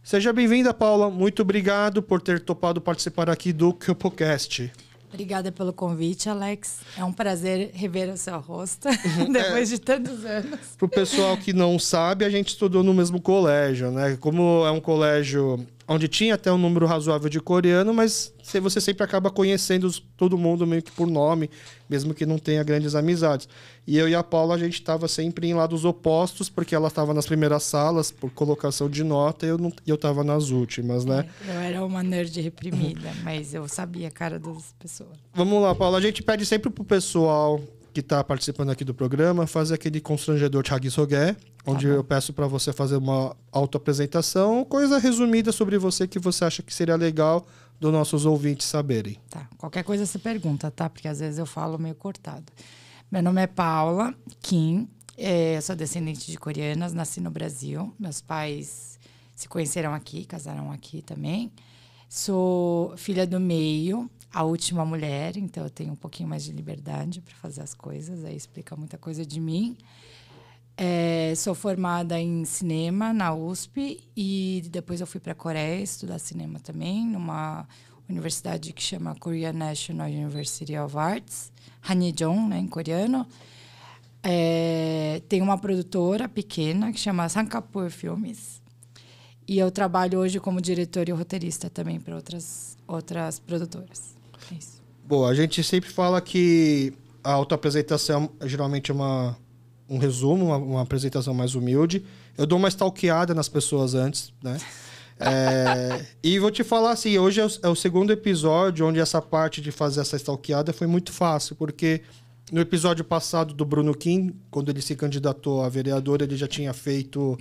Seja bem-vinda, Paula. Muito obrigado por ter topado participar aqui do Cupocast. Obrigada pelo convite, Alex. É um prazer rever o seu rosto depois de tantos anos. Para o pessoal que não sabe, a gente estudou no mesmo colégio, né? Como é um colégio onde tinha até um número razoável de coreano, mas você sempre acaba conhecendo todo mundo meio que por nome, mesmo que não tenha grandes amizades. E eu e a Paula, a gente estava sempre em lados opostos, porque ela estava nas primeiras salas por colocação de nota e eu estava nas últimas, né? Eu era uma nerd reprimida, mas eu sabia a cara das pessoas. Vamos lá, Paula. A gente pede sempre pro pessoal que está participando aqui do programa fazer aquele constrangedor Chagisoge, onde eu peço para você fazer uma autoapresentação, coisa resumida sobre você que você acha que seria legal dos nossos ouvintes saberem. Tá, qualquer coisa você pergunta, tá? Porque às vezes eu falo meio cortado. Meu nome é Paula Kim, eu sou descendente de coreanas, nasci no Brasil. Meus pais se conheceram aqui, casaram aqui também. Sou filha do meio, a última mulher, então eu tenho um pouquinho mais de liberdade para fazer as coisas, aí explica muita coisa de mim. Sou formada em cinema na USP e depois eu fui para a Coreia estudar cinema também, numa universidade que chama Korea National University of Arts, Hanyejeong, né, em coreano. Tem uma produtora pequena que chama Sankapur Filmes. E eu trabalho hoje como diretor e roteirista também para outras produtoras. É isso. Boa, a gente sempre fala que a autoapresentação geralmente é um resumo, uma apresentação mais humilde. Eu dou uma stalkeada nas pessoas antes, né? E vou te falar assim, hoje é o segundo episódio onde essa parte de fazer essa stalkeada foi muito fácil, porque no episódio passado do Bruno Kim, quando ele se candidatou a vereador, ele já tinha feito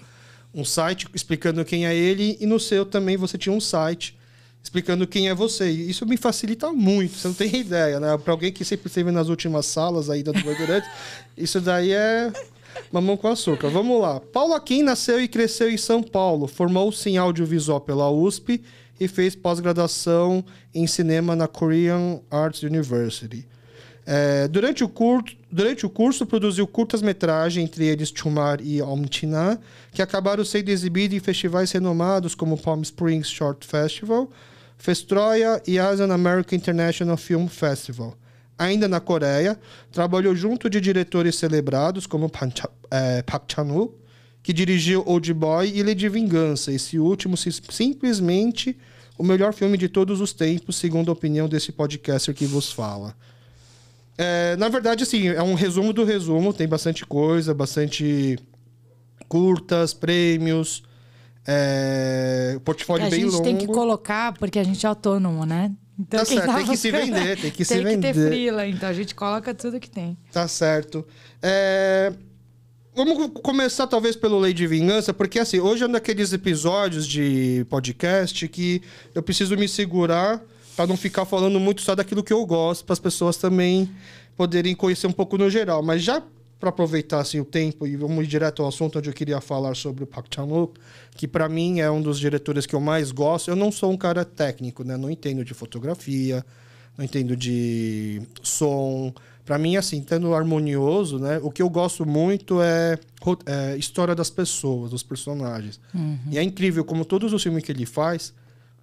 um site explicando quem é ele, e no seu também você tinha um site explicando quem é você. E isso me facilita muito, você não tem ideia, né? Para alguém que sempre esteve nas últimas salas aí do Bandeirantes, isso daí é mamão com açúcar. Vamos lá. Paula Kim nasceu e cresceu em São Paulo, formou-se em audiovisual pela USP e fez pós-graduação em cinema na Korean Arts University. Durante o curso, produziu curtas-metragens, entre eles Chumar e Omtina, que acabaram sendo exibidos em festivais renomados como Palm Springs Short Festival, Festroia e Asian American International Film Festival. Ainda na Coreia, trabalhou junto de diretores celebrados como Park Chan-wook, que dirigiu Old Boy e Lei de Vingança, esse último simplesmente o melhor filme de todos os tempos, segundo a opinião desse podcaster que vos fala. Na verdade, assim, é um resumo do resumo. Tem bastante coisa, bastante curtas, prêmios, portfólio bem longo. A gente tem que colocar, porque a gente é autônomo, né? Então, tá certo, tem que se vender, tem que se vender. Tem que ter freela, então a gente coloca tudo que tem. Tá certo. Vamos começar talvez pelo Lei de Vingança, porque assim, hoje é um daqueles episódios de podcast que eu preciso me segurar para não ficar falando muito só daquilo que eu gosto, para as pessoas também poderem conhecer um pouco no geral. Mas já para aproveitar assim, o tempo e vamos ir direto ao assunto onde eu queria falar sobre o Park Chan-wook, que para mim é um dos diretores que eu mais gosto. Eu não sou um cara técnico, né? Não entendo de fotografia, não entendo de som. Para mim, assim, tendo harmonioso, né? O que eu gosto muito é história das pessoas, dos personagens. Uhum. E é incrível como todos os filmes que ele faz.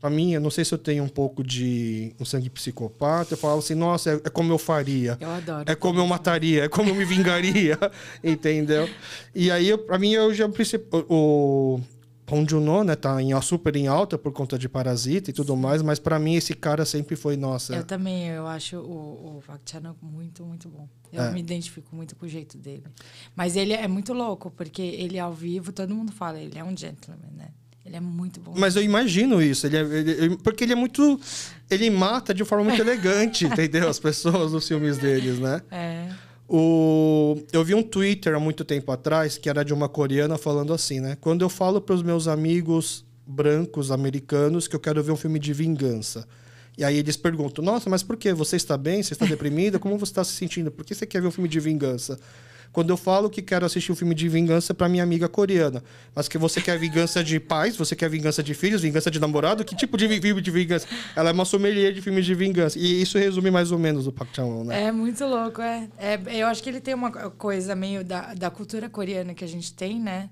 Pra mim, eu não sei se eu tenho um pouco de um sangue psicopata. Eu falo assim, nossa, é como eu faria. Eu adoro. É como eu mataria, é como eu me vingaria. Entendeu? E aí, pra mim, eu já... O Bong Joon-ho, né, tá super em alta por conta de Parasita e tudo mais, mas pra mim esse cara sempre foi, nossa... Eu também, eu acho o Park Chan-wook muito, muito bom. Eu me identifico muito com o jeito dele. Mas ele é muito louco, porque ele ao vivo, todo mundo fala, ele é um gentleman, né? Ele é muito bom. Mas eu imagino isso. Porque ele é muito... Ele mata de forma muito elegante, entendeu? As pessoas nos filmes deles, né? Eu vi um Twitter há muito tempo atrás, que era de uma coreana falando assim, né? Quando eu falo para os meus amigos brancos americanos que eu quero ver um filme de vingança. E aí eles perguntam, nossa, mas por quê? Você está bem? Você está deprimida? Como você está se sentindo? Por que você quer ver um filme de vingança? Quando eu falo que quero assistir um filme de vingança para minha amiga coreana, mas que você quer vingança de pais, você quer vingança de filhos, vingança de namorado, que tipo de filme de vingança? Ela é uma sommelier de filmes de vingança. E isso resume mais ou menos o Park Chan-wook, né? É muito louco, eu acho que ele tem uma coisa meio da cultura coreana que a gente tem, né?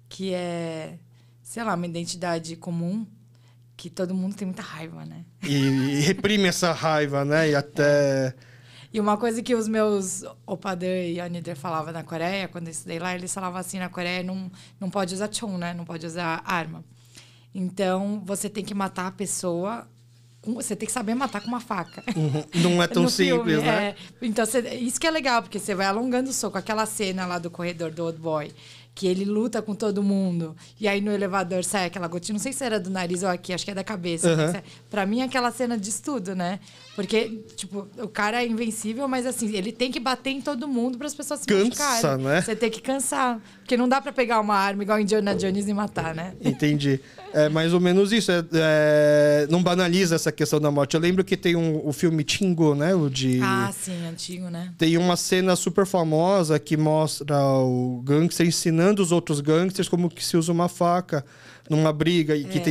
Que é sei lá, uma identidade comum que todo mundo tem muita raiva, né? E reprime essa raiva, né? E até... E uma coisa que os meus Opadã e Anider falavam na Coreia, quando eu estudei lá, eles falavam assim, na Coreia não pode usar chon, né? Não pode usar arma. Então, você tem que matar a pessoa... Você tem que saber matar com uma faca. Não é tão simples, filme, né? Então, isso que é legal, porque você vai alongando o soco. Aquela cena lá do corredor do Old Boy, que ele luta com todo mundo, e aí no elevador sai aquela gotinha, não sei se era do nariz ou aqui, acho que é da cabeça. Pra mim, aquela cena diz tudo, né? Porque, tipo, o cara é invencível, mas assim, ele tem que bater em todo mundo para as pessoas se machucarem. Né? Você tem que cansar. Porque não dá para pegar uma arma igual Indiana Jones e matar, né? Entendi. É mais ou menos isso. Não banaliza essa questão da morte. Eu lembro que tem o filme Tingo, né? O de... Ah, sim, antigo, né? Tem uma cena super famosa que mostra o gangster ensinando os outros gangsters como que se usa uma faca numa briga e que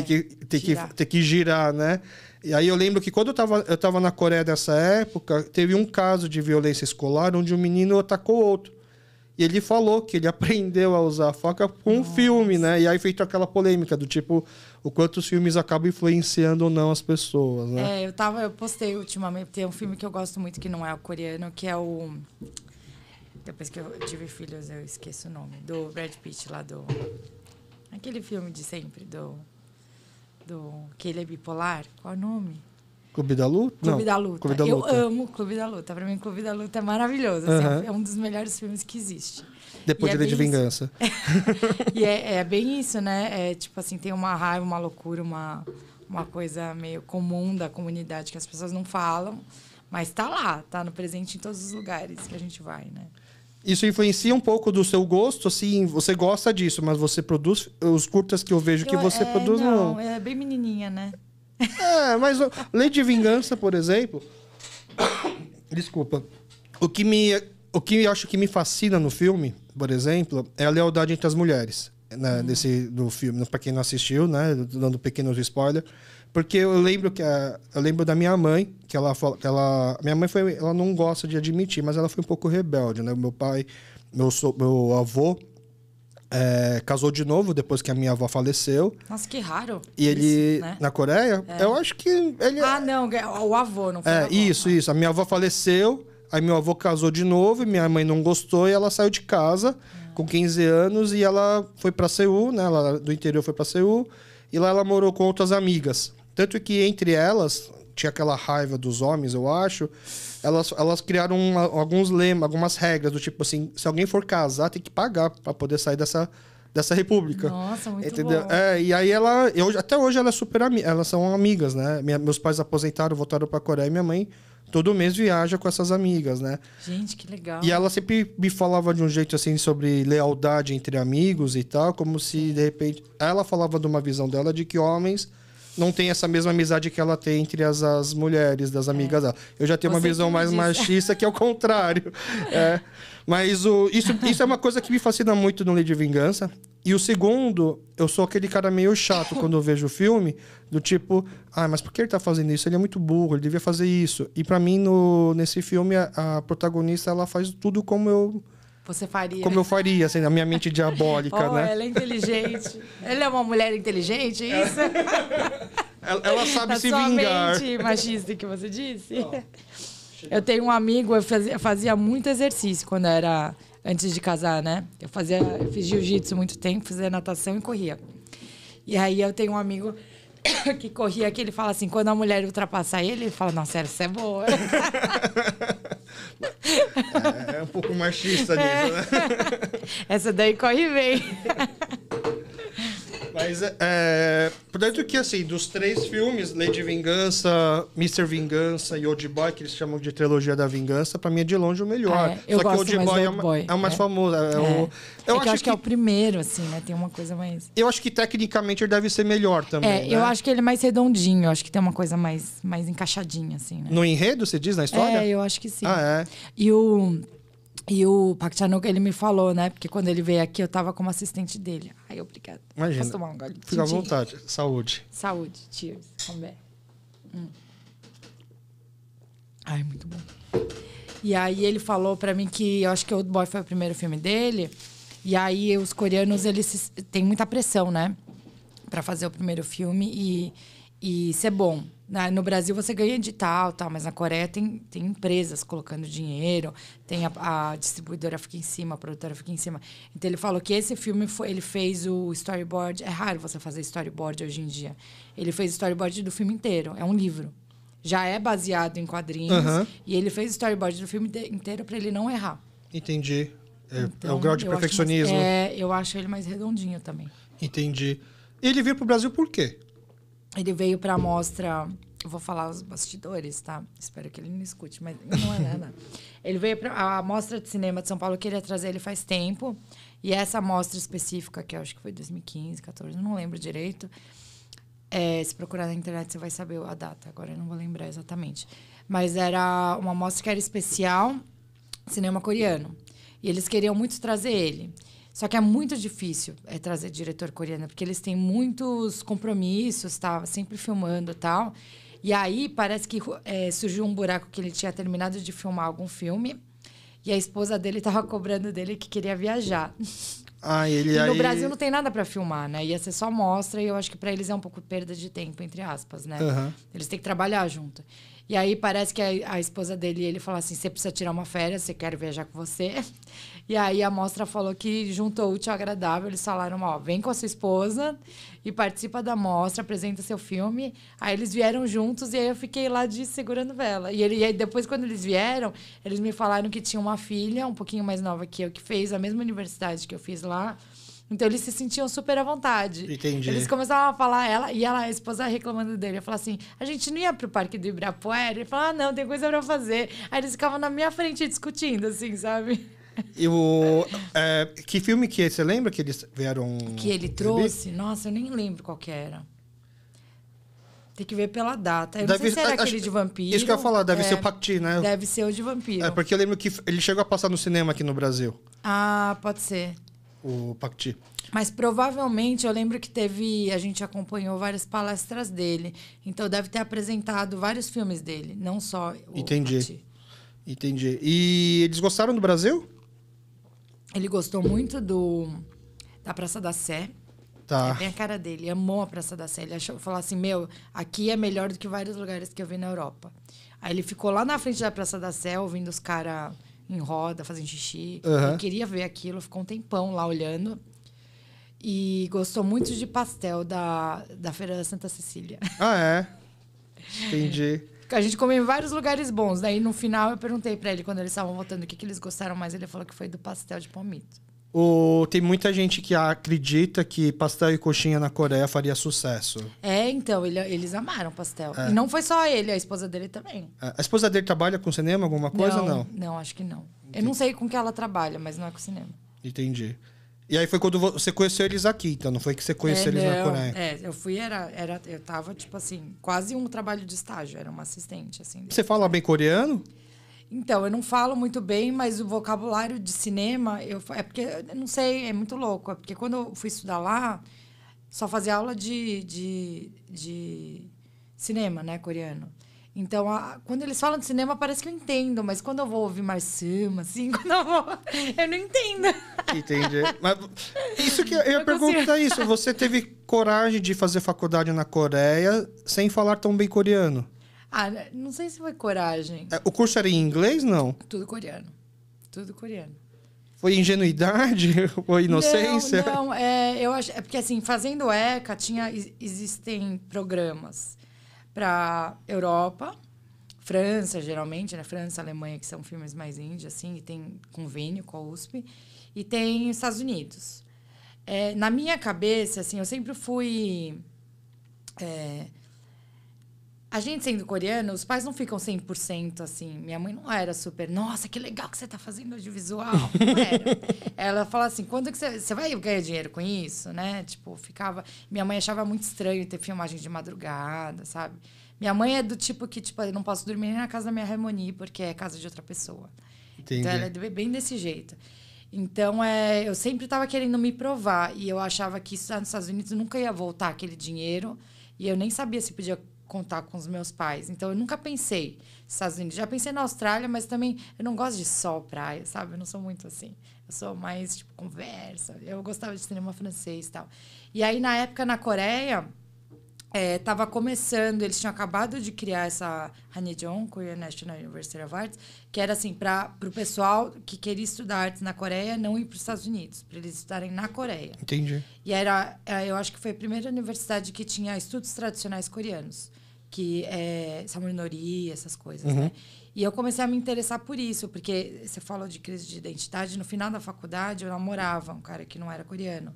tem que girar, né? E aí eu lembro que quando eu tava na Coreia nessa época, teve um caso de violência escolar onde um menino atacou outro. E ele falou que ele aprendeu a usar a faca com um filme, né? E aí feito aquela polêmica do tipo, o quanto os filmes acabam influenciando ou não as pessoas, né? Eu postei ultimamente, tem um filme que eu gosto muito que não é o coreano, que é o... Depois que eu tive filhos, eu esqueço o nome. Do Brad Pitt lá do... Aquele filme de sempre, que ele é bipolar. Qual é o nome? Clube da Luta? Clube da Luta. Clube da Eu Luta. amo Clube da Luta. Pra mim, Clube da Luta é maravilhoso. Assim, é um dos melhores filmes que existe. Depois de Lei de Vingança. E é bem isso, né? É, tipo assim, tem uma raiva, uma loucura, uma coisa meio comum da comunidade que as pessoas não falam, mas tá lá, tá no presente em todos os lugares que a gente vai, né? Isso influencia um pouco do seu gosto, assim, você gosta disso, mas você produz os curtas que eu vejo que você produz, não. É bem menininha, né? Mas Lei de Vingança, por exemplo... Desculpa. O que eu acho que me fascina no filme, por exemplo, é a lealdade entre as mulheres. Né, do filme, para quem não assistiu, né, dando pequenos spoilers. Porque eu lembro da minha mãe, que ela minha mãe ela não gosta de admitir, mas ela foi um pouco rebelde, né? Meu avô casou de novo depois que a minha avó faleceu. Nossa, que raro. E ele, né? na Coreia, eu acho que ele... Ah, não, o avô, não foi o avô. Isso. A minha avó faleceu, aí meu avô casou de novo, e minha mãe não gostou, e ela saiu de casa com 15 anos, e ela foi para Seul, né? Ela do interior foi para Seul, e lá ela morou com outras amigas. Tanto que entre elas, tinha aquela raiva dos homens, eu acho, elas criaram alguns lemas, algumas regras, do tipo assim, se alguém for casar, tem que pagar para poder sair dessa república. Nossa, muito entendeu? bom. E aí até hoje ela é super elas são amigas, né? Meus pais aposentaram, voltaram para a Coreia, e minha mãe todo mês viaja com essas amigas, né? Gente, que legal. E ela sempre me falava de um jeito assim sobre lealdade entre amigos e tal, como se de repente ela falava de uma visão dela de que homens não têm essa mesma amizade que ela tem entre as mulheres, das amigas dela. Eu já tenho uma visão mais machista, que é o contrário. Mas isso é uma coisa que me fascina muito no Lei de Vingança. E o segundo, eu sou aquele cara meio chato quando eu vejo o filme, do tipo, mas por que ele tá fazendo isso? Ele é muito burro, ele devia fazer isso. E pra mim, nesse filme, a protagonista, ela faz tudo como eu faria, assim, na minha mente diabólica, né? Ela é inteligente. Ela é uma mulher inteligente, é isso? Ela sabe se vingar. Mente machista que você disse. Eu tenho um amigo, eu fazia muito exercício quando era antes de casar, né? Eu fiz jiu-jitsu muito tempo, fazia natação e corria. E aí eu tenho um amigo que corria, que ele fala assim, quando a mulher ultrapassar ele fala, não, sério, você é boa. É um pouco machista nisso, né? Essa daí corre bem. Mas, portanto que, assim, dos 3 filmes, Lei de Vingança, Mr. Vingança e Old Boy, que eles chamam de trilogia da vingança, pra mim é de longe o melhor. Eu Só que gosto Old mais Boy é o mais famoso. Eu acho que é o primeiro, assim, né? Tem uma coisa mais... Eu acho que, tecnicamente, ele deve ser melhor também, né? Eu acho que ele é mais redondinho. Eu acho que tem uma coisa mais encaixadinha, assim, né? No enredo, você diz, na história? Eu acho que sim. Ah, é? E o Park Chan-wook, ele me falou, né? Porque quando ele veio aqui, eu tava como assistente dele. Ai, obrigada. Imagina. Posso tomar um gole? Fica à vontade. Saúde. Saúde. Cheers. Vamos ver. Ai, muito bom. E aí ele falou pra mim que eu acho que Old Boy foi o primeiro filme dele. E aí os coreanos, eles têm muita pressão, né? para fazer o primeiro filme e ser bom. No Brasil você ganha edital, tal, mas na Coreia tem empresas colocando dinheiro, tem a distribuidora fica em cima, a produtora fica em cima. Então ele falou que esse filme ele fez o storyboard. É raro você fazer storyboard hoje em dia. Ele fez o storyboard do filme inteiro. É um livro. Já é baseado em quadrinhos. E ele fez o storyboard do filme inteiro para ele não errar. Entendi. Então, é o grau de perfeccionismo. Eu acho ele mais redondinho também. Entendi. Ele veio pro Brasil por quê? Ele veio para a mostra... Eu vou falar os bastidores, tá? Espero que ele não escute, mas não é nada. Ele veio para a Mostra de Cinema de São Paulo, eu queria trazer ele faz tempo. E essa mostra específica, que eu acho que foi 2015, 2014, não lembro direito. Se procurar na internet, você vai saber a data. Agora eu não vou lembrar exatamente. Mas era uma mostra que era especial, cinema coreano. E eles queriam muito trazer ele. Só que é muito difícil trazer diretor coreano, porque eles têm muitos compromissos, tá? Sempre filmando e tal. E aí, parece que surgiu um buraco que ele tinha terminado de filmar algum filme e a esposa dele estava cobrando dele que queria viajar. E no Brasil não tem nada para filmar, né? Ia ser só mostra e eu acho que para eles é um pouco perda de tempo, entre aspas, né? Eles têm que trabalhar junto. E aí parece que a esposa dele, ele falou assim, você precisa tirar uma férias, você quer viajar com você? E aí a mostra falou que juntou o útil ao agradável, eles falaram, ó, vem com a sua esposa e participa da mostra, apresenta seu filme. Aí eles vieram juntos e aí eu fiquei lá segurando vela. E aí depois, quando eles vieram, eles me falaram que tinha uma filha, um pouquinho mais nova que eu, que fez a mesma universidade que eu fiz lá. Então, eles se sentiam super à vontade. Entendi. Eles começavam a falar, a esposa reclamando dele. Eu falava assim, a gente não ia pro Parque do Ibirapuera? Ele falava, não, tem coisa pra fazer. Aí eles ficavam na minha frente discutindo, assim, sabe? E que filme que é? Você lembra que eles vieram... Que ele trouxe? Nossa, eu nem lembro qual que era. Tem que ver pela data. Eu não sei se era aquele de vampiro. Isso que eu ia falar, deve ser o Pacti, né? Deve ser o de vampiro. Porque eu lembro que ele chegou a passar no cinema aqui no Brasil. Ah, pode ser. O Pacti. Mas provavelmente eu lembro que a gente acompanhou várias palestras dele. Então deve ter apresentado vários filmes dele, não só o Pacti. Entendi. E eles gostaram do Brasil? Ele gostou muito da Praça da Sé. Tá. É bem a cara dele. Ele amou a Praça da Sé. Ele falou assim, aqui é melhor do que vários lugares que eu vi na Europa. Aí ele ficou lá na frente da Praça da Sé, ouvindo os caras em roda, fazendo xixi. Ele queria ver aquilo, ficou um tempão lá olhando. E gostou muito de pastel da Feira da Santa Cecília. Ah, é? Entendi. A gente comeu em vários lugares bons. Daí, no final, eu perguntei pra ele, quando eles estavam voltando, o que eles gostaram mais. Ele falou que foi do pastel de palmito. Tem muita gente que acredita que pastel e coxinha na Coreia faria sucesso. Então, eles amaram pastel. E não foi só ele, a esposa dele também. A esposa dele trabalha com cinema, alguma coisa, não? Não, acho que não. Entendi. Eu não sei com que ela trabalha, mas não é com cinema. Entendi. E aí foi quando você conheceu eles aqui, então não foi que você conheceu eles na Coreia? Eu fui, eu tava, tipo assim, quase um trabalho de estágio, era uma assistente, assim. Você fala bem coreano? Então, eu não falo muito bem, mas o vocabulário de cinema, é porque, eu não sei, é muito louco. É porque quando eu fui estudar lá, só fazia aula de cinema, né, coreano. Então, quando eles falam de cinema, parece que eu entendo. Mas quando eu vou ouvir Marsuma, assim, eu não entendo. Entendi. Mas isso que eu ia perguntar isso. Você teve coragem de fazer faculdade na Coreia sem falar tão bem coreano? Não sei se foi coragem. O curso era em inglês, não? Tudo coreano. Tudo coreano. Foi ingenuidade ou inocência? Não, eu acho... É porque, assim, fazendo ECA, existem programas para Europa, França, geralmente, né? França, Alemanha, que são filmes mais indie, assim, e tem convênio com a USP, e tem Estados Unidos. Na minha cabeça, assim, eu sempre fui... A gente sendo coreano, os pais não ficam 100% assim. Minha mãe não era super, nossa, que legal que você está fazendo audiovisual. Não era. Ela fala assim, quando que você vai ganhar dinheiro com isso, né? Tipo, ficava... Minha mãe achava muito estranho ter filmagem de madrugada, sabe? Minha mãe é do tipo que, tipo, eu não posso dormir nem na casa da minha Harmonie, porque é casa de outra pessoa. Entendi. Então, ela é bem desse jeito. Então, eu sempre estava querendo me provar. E eu achava que nos Estados Unidos nunca ia voltar aquele dinheiro. E eu nem sabia se podia contar com os meus pais. Então, eu nunca pensei nos Estados Unidos. Já pensei na Austrália, mas também eu não gosto de sol, praia, sabe? Eu não sou muito assim. Eu sou mais, tipo, conversa. Eu gostava de cinema francês e tal. E aí, na época, na Coreia, tava começando, eles tinham acabado de criar essa Hanyejong, Korea National University of Arts, que era assim, para o pessoal que queria estudar artes na Coreia não ir para os Estados Unidos, para eles estudarem na Coreia. Entendi. E eu acho que foi a primeira universidade que tinha estudos tradicionais coreanos, que Samonori, essas coisas, né? E eu comecei a me interessar por isso, porque você falou de crise de identidade, no final da faculdade eu namorava um cara que não era coreano.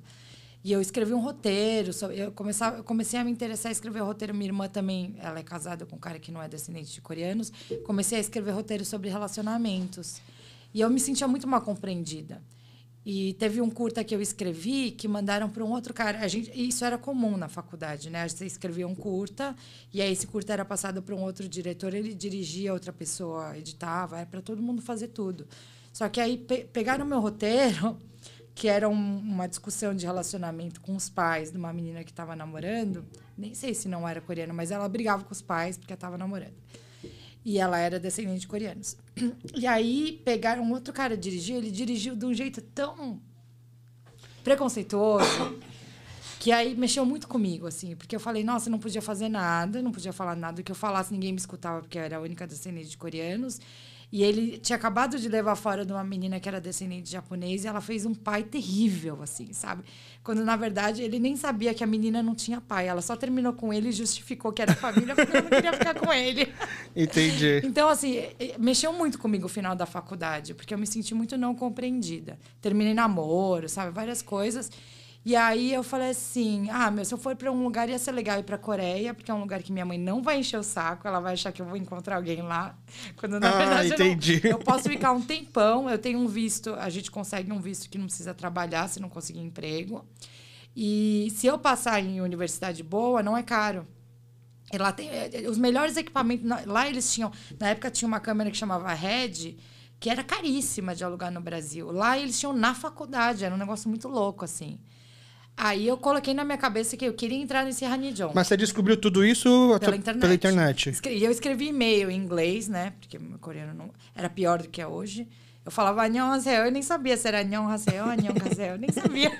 E eu escrevi um roteiro, eu comecei a me interessar a escrever roteiro. Minha irmã também, ela é casada com um cara que não é descendente de coreanos. Comecei a escrever roteiro sobre relacionamentos. E eu me sentia muito mal compreendida. E teve um curta que eu escrevi que mandaram para um outro cara. Isso era comum na faculdade, né? Você escrevia um curta e aí esse curta era passado para um outro diretor, ele dirigia, outra pessoa editava, era para todo mundo fazer tudo. Só que aí pegaram o meu roteiro, que era uma discussão de relacionamento com os pais de uma menina que estava namorando. Nem sei se não era coreana, mas ela brigava com os pais porque estava namorando. E ela era descendente de coreanos. E aí pegaram um outro cara dirigir, ele dirigiu de um jeito tão preconceituoso que aí mexeu muito comigo, assim, porque eu falei, nossa, eu não podia fazer nada, não podia falar nada, o que eu falasse ninguém me escutava porque eu era a única descendente de coreanos. E ele tinha acabado de levar fora de uma menina que era descendente de japonês e ela fez um pai terrível, assim, sabe? Quando, na verdade, ele nem sabia que a menina não tinha pai. Ela só terminou com ele e justificou que era família porque ela não queria ficar com ele. Entendi. Então, assim, mexeu muito comigo o final da faculdade, porque eu me senti muito não compreendida. Terminei namoro, sabe? Várias coisas. E aí eu falei assim, se eu for para um lugar ia ser legal ir para a Coreia, porque é um lugar que minha mãe não vai encher o saco, ela vai achar que eu vou encontrar alguém lá, quando na verdade entendi. eu posso ficar um tempão, eu tenho um visto, a gente consegue um visto que não precisa trabalhar se não conseguir emprego. E se eu passar em universidade boa, não é caro. E lá tem os melhores equipamentos, lá eles tinham, na época tinha uma câmera que chamava Red, que era caríssima de alugar no Brasil. Lá eles tinham na faculdade, era um negócio muito louco, assim. Aí eu coloquei na minha cabeça que eu queria entrar nesse Hanyejong. Mas você descobriu tudo isso pela internet? E eu escrevi e-mail em inglês, né? Porque meu coreano não era pior do que é hoje. Eu falava 안녕하세요, eu nem sabia se era 안녕하세요, 안녕하세요, eu nem sabia.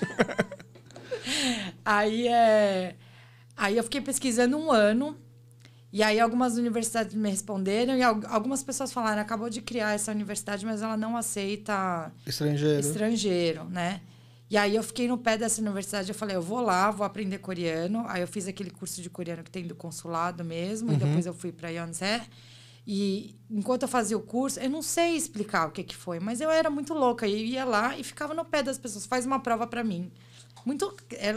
Aí eu fiquei pesquisando um ano. E aí algumas universidades me responderam e algumas pessoas falaram, acabou de criar essa universidade, mas ela não aceita estrangeiro, né? E aí eu fiquei no pé dessa universidade, eu falei, eu vou lá, vou aprender coreano. Aí eu fiz aquele curso de coreano que tem do consulado mesmo, e depois eu fui para Yonsei. E enquanto eu fazia o curso, eu não sei explicar o que foi, mas eu era muito louca. Eu ia lá e ficava no pé das pessoas, faz uma prova para mim.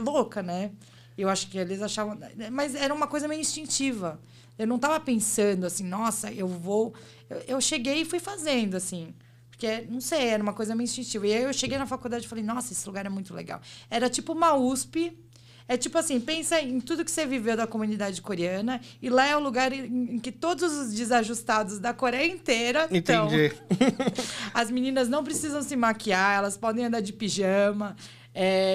Louca, né? Eu acho que eles achavam... Mas era uma coisa meio instintiva. Eu não estava pensando assim, nossa, eu vou... Eu cheguei e fui fazendo, assim... Porque, não sei, era uma coisa meio instintiva. E aí eu cheguei na faculdade e falei, nossa, esse lugar é muito legal. Era tipo uma USP. É tipo assim, pensa em tudo que você viveu da comunidade coreana. E lá é o lugar em que todos os desajustados da Coreia inteira estão. Entendi. As meninas não precisam se maquiar, elas podem andar de pijama.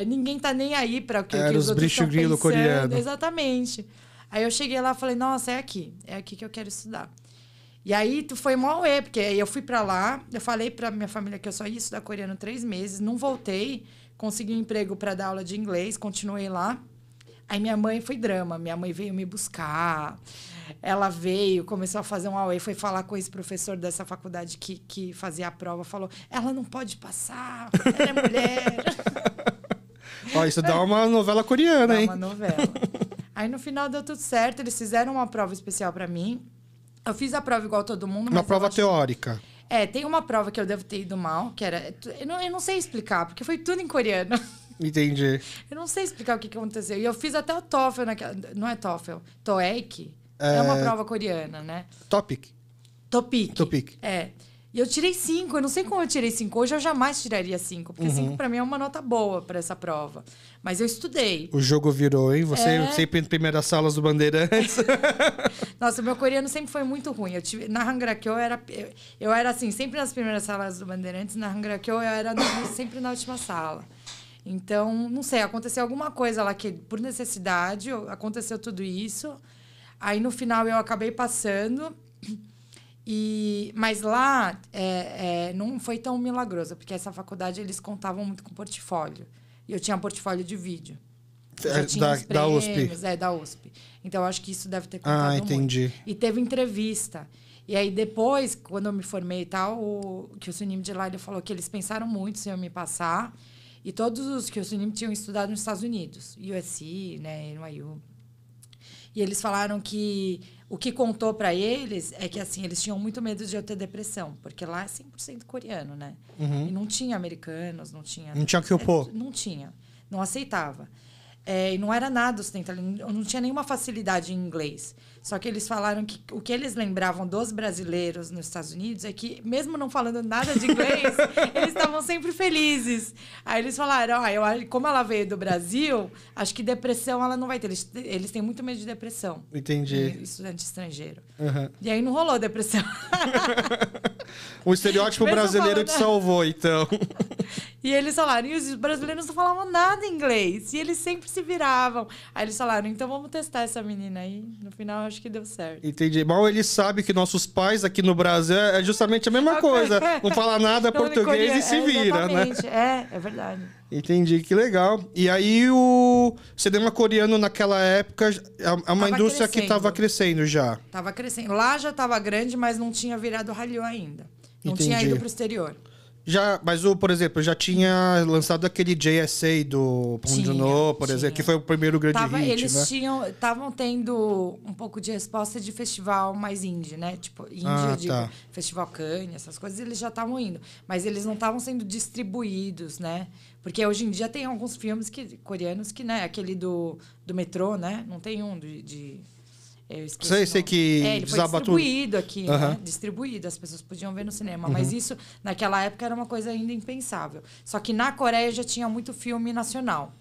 Ninguém tá nem aí para o que os outros estão pensando. Coreano. Exatamente. Aí eu cheguei lá e falei, nossa, é aqui que eu quero estudar. E aí foi mó uê, porque aí eu fui pra lá, eu falei pra minha família que eu só ia estudar coreano 3 meses, não voltei, consegui um emprego para dar aula de inglês, continuei lá. Aí minha mãe foi drama, minha mãe veio me buscar, ela veio, começou a fazer um auê, foi falar com esse professor dessa faculdade que fazia a prova, falou, ela não pode passar, ela é mulher. Ó, isso dá uma novela coreana, hein? Dá uma novela. Aí no final deu tudo certo, eles fizeram uma prova especial para mim. Eu fiz a prova igual todo mundo. Uma prova teórica. Tem uma prova que eu devo ter ido mal, que era... Eu não sei explicar, porque foi tudo em coreano. Entendi. Eu não sei explicar o que aconteceu. E eu fiz até o TOEFL naquela... Não é TOEFL, TOEIC. É uma prova coreana, né? TOPIK. E eu tirei 5, eu não sei como eu tirei 5. Hoje eu jamais tiraria 5, porque 5 para mim é uma nota boa para essa prova. Mas eu estudei. O jogo virou, hein? Você sempre em primeiras salas do Bandeirantes. Nossa, o meu coreano sempre foi muito ruim. Na Hangrakyo eu era assim, sempre nas primeiras salas do Bandeirantes. Na Hangrakyo eu era sempre na última sala. Então, não sei, aconteceu alguma coisa lá que, por necessidade, aconteceu tudo isso. Aí, no final, eu acabei passando. Mas lá não foi tão milagroso, porque essa faculdade eles contavam muito com portfólio. E eu tinha portfólio de vídeo. Já tinha os prêmios, da USP. Então, eu acho que isso deve ter contado entendi. muito. E teve entrevista. E aí, depois, quando eu me formei e tal, o Kyosunim de lá, ele falou que eles pensaram muito se eu me passar. E todos os Kyosunim tinham estudado nos Estados Unidos. USC, né, NYU. E eles falaram que o que contou para eles é que, assim, eles tinham muito medo de eu ter depressão. Porque lá é 100% coreano, né? E não tinha americanos, não tinha... Não tinha que opor. Não tinha. Não aceitava. E não era nada ocidental. Eu não tinha nenhuma facilidade em inglês. Só que eles falaram que o que eles lembravam dos brasileiros nos Estados Unidos é que, mesmo não falando nada de inglês, eles estavam sempre felizes. Aí eles falaram, como ela veio do Brasil, acho que depressão ela não vai ter. Eles têm muito medo de depressão. Entendi. Estudante estrangeiro. E aí não rolou depressão. O estereótipo brasileiro te salvou, então. E eles falaram, e os brasileiros não falavam nada em inglês. E eles sempre se viravam. Aí eles falaram, então vamos testar essa menina aí. No final, acho que deu certo. Entendi. Mal eles sabem que nossos pais aqui no Brasil é justamente a mesma coisa. Não fala nada português e se vira, né? É verdade. Entendi, que legal. E aí o cinema coreano naquela época é uma indústria que estava crescendo já. Estava crescendo. Lá já estava grande, mas não tinha virado Hallyu ainda. Não Entendi. tinha ido para o exterior. Mas, por exemplo, já tinha lançado aquele JSA do Bong Joon-ho, por exemplo, que foi o primeiro grande hit, eles né? estavam tendo um pouco de resposta de festival mais indie, né? Tipo, indie, Festival Cannes, essas coisas, eles já estavam indo. Mas eles não estavam sendo distribuídos, né? Porque hoje em dia tem alguns filmes coreanos que, né? Aquele do metrô, né? Não tem um eu esqueci. Sei que ele foi distribuído aqui, né? Distribuído, as pessoas podiam ver no cinema. Mas isso, naquela época, era uma coisa ainda impensável. Só que na Coreia já tinha muito filme nacional,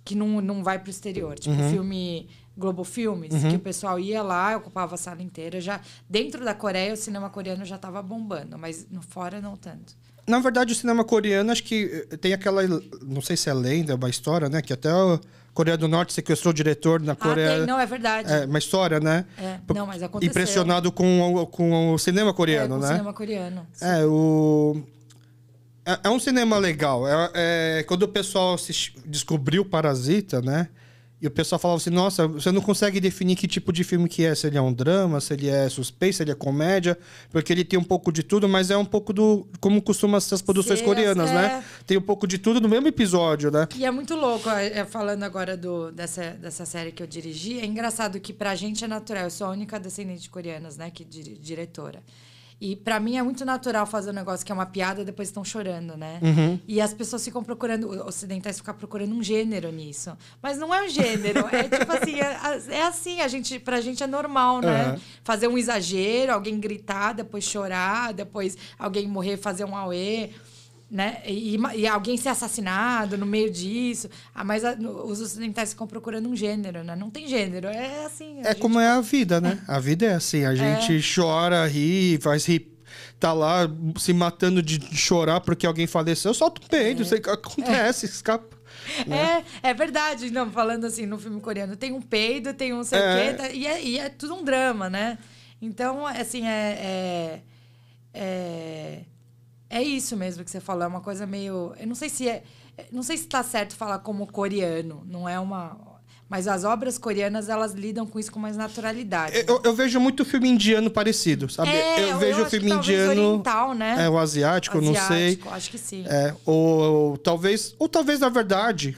que não vai para o exterior. Tipo, filme Globo Filmes, que o pessoal ia lá, ocupava a sala inteira. Já, dentro da Coreia, o cinema coreano já estava bombando, mas fora não tanto. Na verdade, o cinema coreano, acho que tem aquela... Não sei se é lenda, uma história, né? Que até a Coreia do Norte sequestrou o diretor na Coreia. Não, é verdade. É uma história, né? Não, mas aconteceu. Impressionado com o cinema coreano, né? Com o cinema coreano. Sim. É um cinema legal. Quando o pessoal descobriu Parasita, né? E o pessoal falava assim, nossa, você não consegue definir que tipo de filme que é. Se ele é um drama, se ele é suspense, se ele é comédia. Porque ele tem um pouco de tudo, mas é um pouco do... Como costumam ser as produções coreanas, né? Tem um pouco de tudo no mesmo episódio, né? E é muito louco. Falando agora dessa série que eu dirigi, é engraçado que pra gente é natural. Eu sou a única descendente de coreanas, né? Diretora. E pra mim é muito natural fazer um negócio que é uma piada e depois estão chorando, né? E as pessoas ficam procurando, ocidentais ficam procurando um gênero nisso. Mas não é um gênero, é tipo assim, assim, pra gente é normal, né? Fazer um exagero, alguém gritar, depois chorar, depois alguém morrer, fazer um auê, né? E alguém ser assassinado no meio disso. Mas os ocidentais ficam procurando um gênero, né? Não tem gênero, é assim. Como é a vida, né? A vida é assim, a gente chora, ri, faz rir. Tá lá se matando de chorar porque alguém faleceu, solta um peido, isso acontece, escapa. Né? É verdade. Não, falando assim, no filme coreano, tem um peido, tem um sei o quê, e é tudo um drama, né? Então, assim, é isso mesmo que você falou, é uma coisa meio... Eu não sei se está certo falar como coreano, não é uma... Mas as obras coreanas, elas lidam com isso com mais naturalidade. Eu vejo muito filme indiano parecido, sabe? Eu vejo o filme indiano... oriental, né? O asiático, não sei. Acho que sim. Ou talvez, na verdade...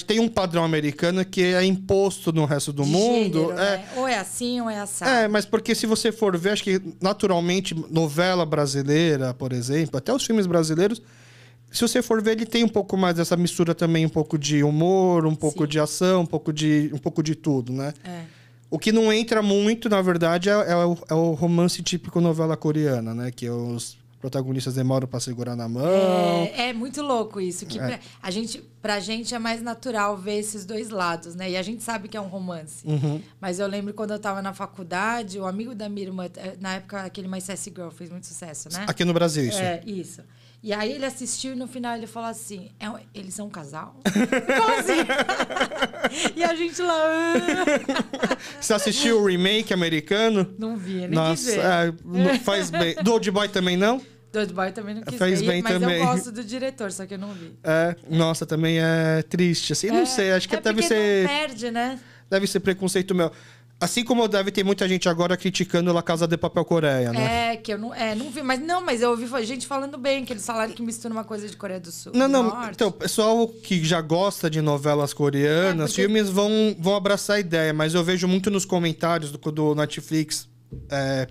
tem um padrão americano que é imposto no resto do mundo. Gênero, né? Ou é assim, ou é assado. Mas porque se você for ver, acho que naturalmente, novela brasileira, por exemplo, até os filmes brasileiros, se você for ver, ele tem um pouco mais dessa mistura também, um pouco de humor, um pouco de ação, um pouco de tudo, né? O que não entra muito, na verdade, é o romance típico novela coreana, né? Que os protagonistas demoram para segurar na mão. É muito louco isso. Que pra gente é mais natural ver esses dois lados, né? E a gente sabe que é um romance. Mas eu lembro quando eu estava na faculdade, o amigo da minha irmã, na época, aquele My Sassy Girl, fez muito sucesso, né? Aqui no Brasil, isso. Isso. E aí ele assistiu e no final ele falou assim, eles são um casal? Como assim? E a gente lá... Você assistiu o remake americano? Não vi, nem Nossa, quis ver. faz bem. Do Old Boy também não? Do Old Boy também não quis Fez ver, bem mas também. eu gosto do diretor, só que eu não vi. Nossa, também é triste, assim, não sei, acho que deve ser... Não perde, né? Deve ser preconceito meu. Assim como deve ter muita gente agora criticando La Casa de Papel Coreia, né? Que eu não vi, mas eu ouvi gente falando bem, que eles falaram que mistura uma coisa de Coreia do Sul. Não, então, o pessoal que já gosta de novelas coreanas, filmes vão abraçar a ideia, mas eu vejo muito nos comentários do Netflix,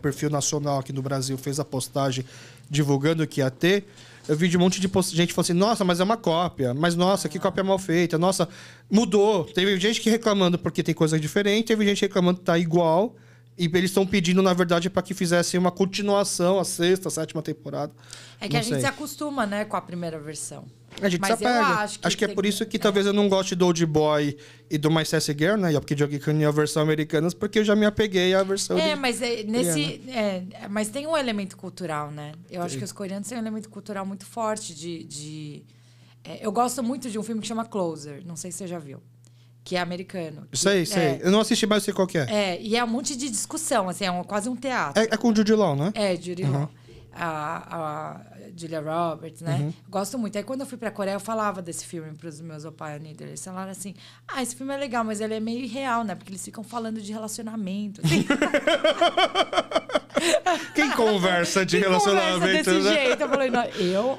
perfil nacional aqui no Brasil, fez a postagem divulgando que ia ter. Eu vi de um monte de gente falando assim, nossa, mas é uma cópia. Mas, nossa, que cópia mal feita. Nossa, mudou. Teve gente que reclamando porque tem coisa diferente. Teve gente reclamando que tá igual. E eles estão pedindo, na verdade, para que fizessem uma continuação, a 6ª, 7ª temporada. É que a gente se acostuma, né, com a primeira versão. A gente se apega. Acho que é por isso que talvez eu não goste do Old Boy e do My Sassy Girl, né? Porque joguei a versão americana, porque eu já me apeguei à versão mas tem um elemento cultural, né? Eu acho que os coreanos têm um elemento cultural muito forte eu gosto muito de um filme que chama Closer, não sei se você já viu, que é americano. Sei. Eu não assisti, mas sei qual que é. E é um monte de discussão, assim, quase um teatro. É com o Jude Law, né? Jude Law. A Julia Roberts, né? Gosto muito. Aí, quando eu fui pra Coreia, eu falava desse filme pros meus opinions. Eles falaram assim, esse filme é legal, mas ele é meio irreal, né? Porque eles ficam falando de relacionamento. Assim. Quem conversa de relacionamento, conversa desse jeito? Eu falei, não, eu?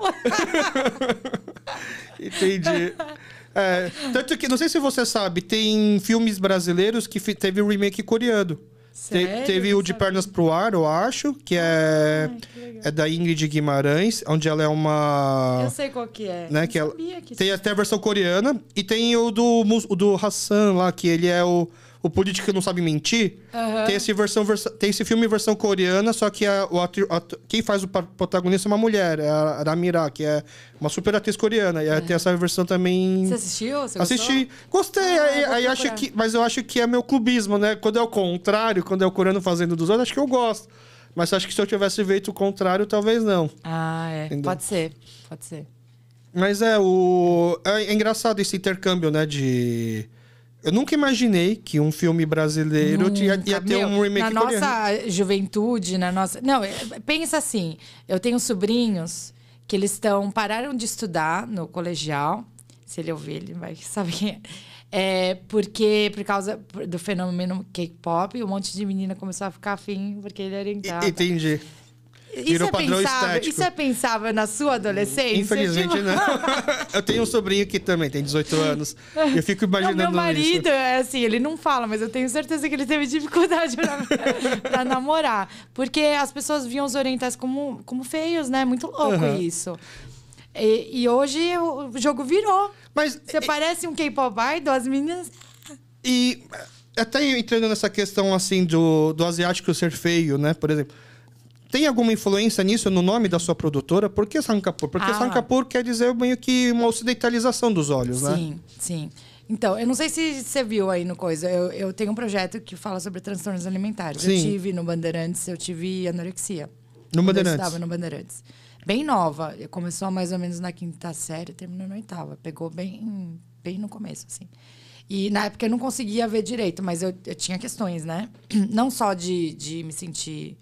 Entendi. Tanto que, não sei se você sabe, tem filmes brasileiros que teve o remake coreano. Sério? Teve o De Pernas pro Ar, eu acho, que é da Ingrid Guimarães, onde ela é uma... Eu sei qual que é. Né, que ela, tem até a versão coreana, e tem o do Hassan lá, que ele é o político que não sabe mentir. Tem esse filme em versão coreana, só que quem faz o protagonista é uma mulher, é a Ramira, que é uma super atriz coreana. E tem essa versão também... Você assistiu? Você assisti. Gostei. Mas eu acho que é meu clubismo, né? Quando é o contrário, quando é o coreano fazendo dos outros, acho que eu gosto. Mas acho que se eu tivesse feito o contrário, talvez não. Entendeu? Pode ser. Mas é engraçado esse intercâmbio, né? Eu nunca imaginei que um filme brasileiro ia ter um remake coreano. Na nossa juventude, Não, pensa assim, eu tenho sobrinhos que eles pararam de estudar no colegial. Se ele ouvir, ele vai saber quem é. Porque, por causa do fenômeno K-pop, um monte de menina começou a ficar afim, porque ele era orientado. Entendi. Virou padrão estético. Isso é pensável na sua adolescência? Infelizmente, não. Eu tenho um sobrinho que também tem 18 anos. Eu fico imaginando isso. Meu marido, ele não fala, mas eu tenho certeza que ele teve dificuldade pra namorar. Porque as pessoas viam os orientais como feios, né? Muito louco isso. E hoje o jogo virou. Mas você parece um K-pop idol, as meninas... E até entrando nessa questão, assim, do asiático ser feio, né? Por exemplo... Tem alguma influência nisso no nome da sua produtora? Por que Sankapur? Porque Sankapur quer dizer meio que uma ocidentalização dos olhos, né? Sim. Então, eu não sei se você viu aí no coisa. Eu tenho um projeto que fala sobre transtornos alimentares. Sim. Eu tive no Bandeirantes, eu tive anorexia. No Bandeirantes? Eu estava no Bandeirantes. Bem nova. Começou mais ou menos na 5ª série, terminou na 8ª. Pegou bem no começo, assim. E na época eu não conseguia ver direito, mas eu tinha questões, né? Não só de me sentir...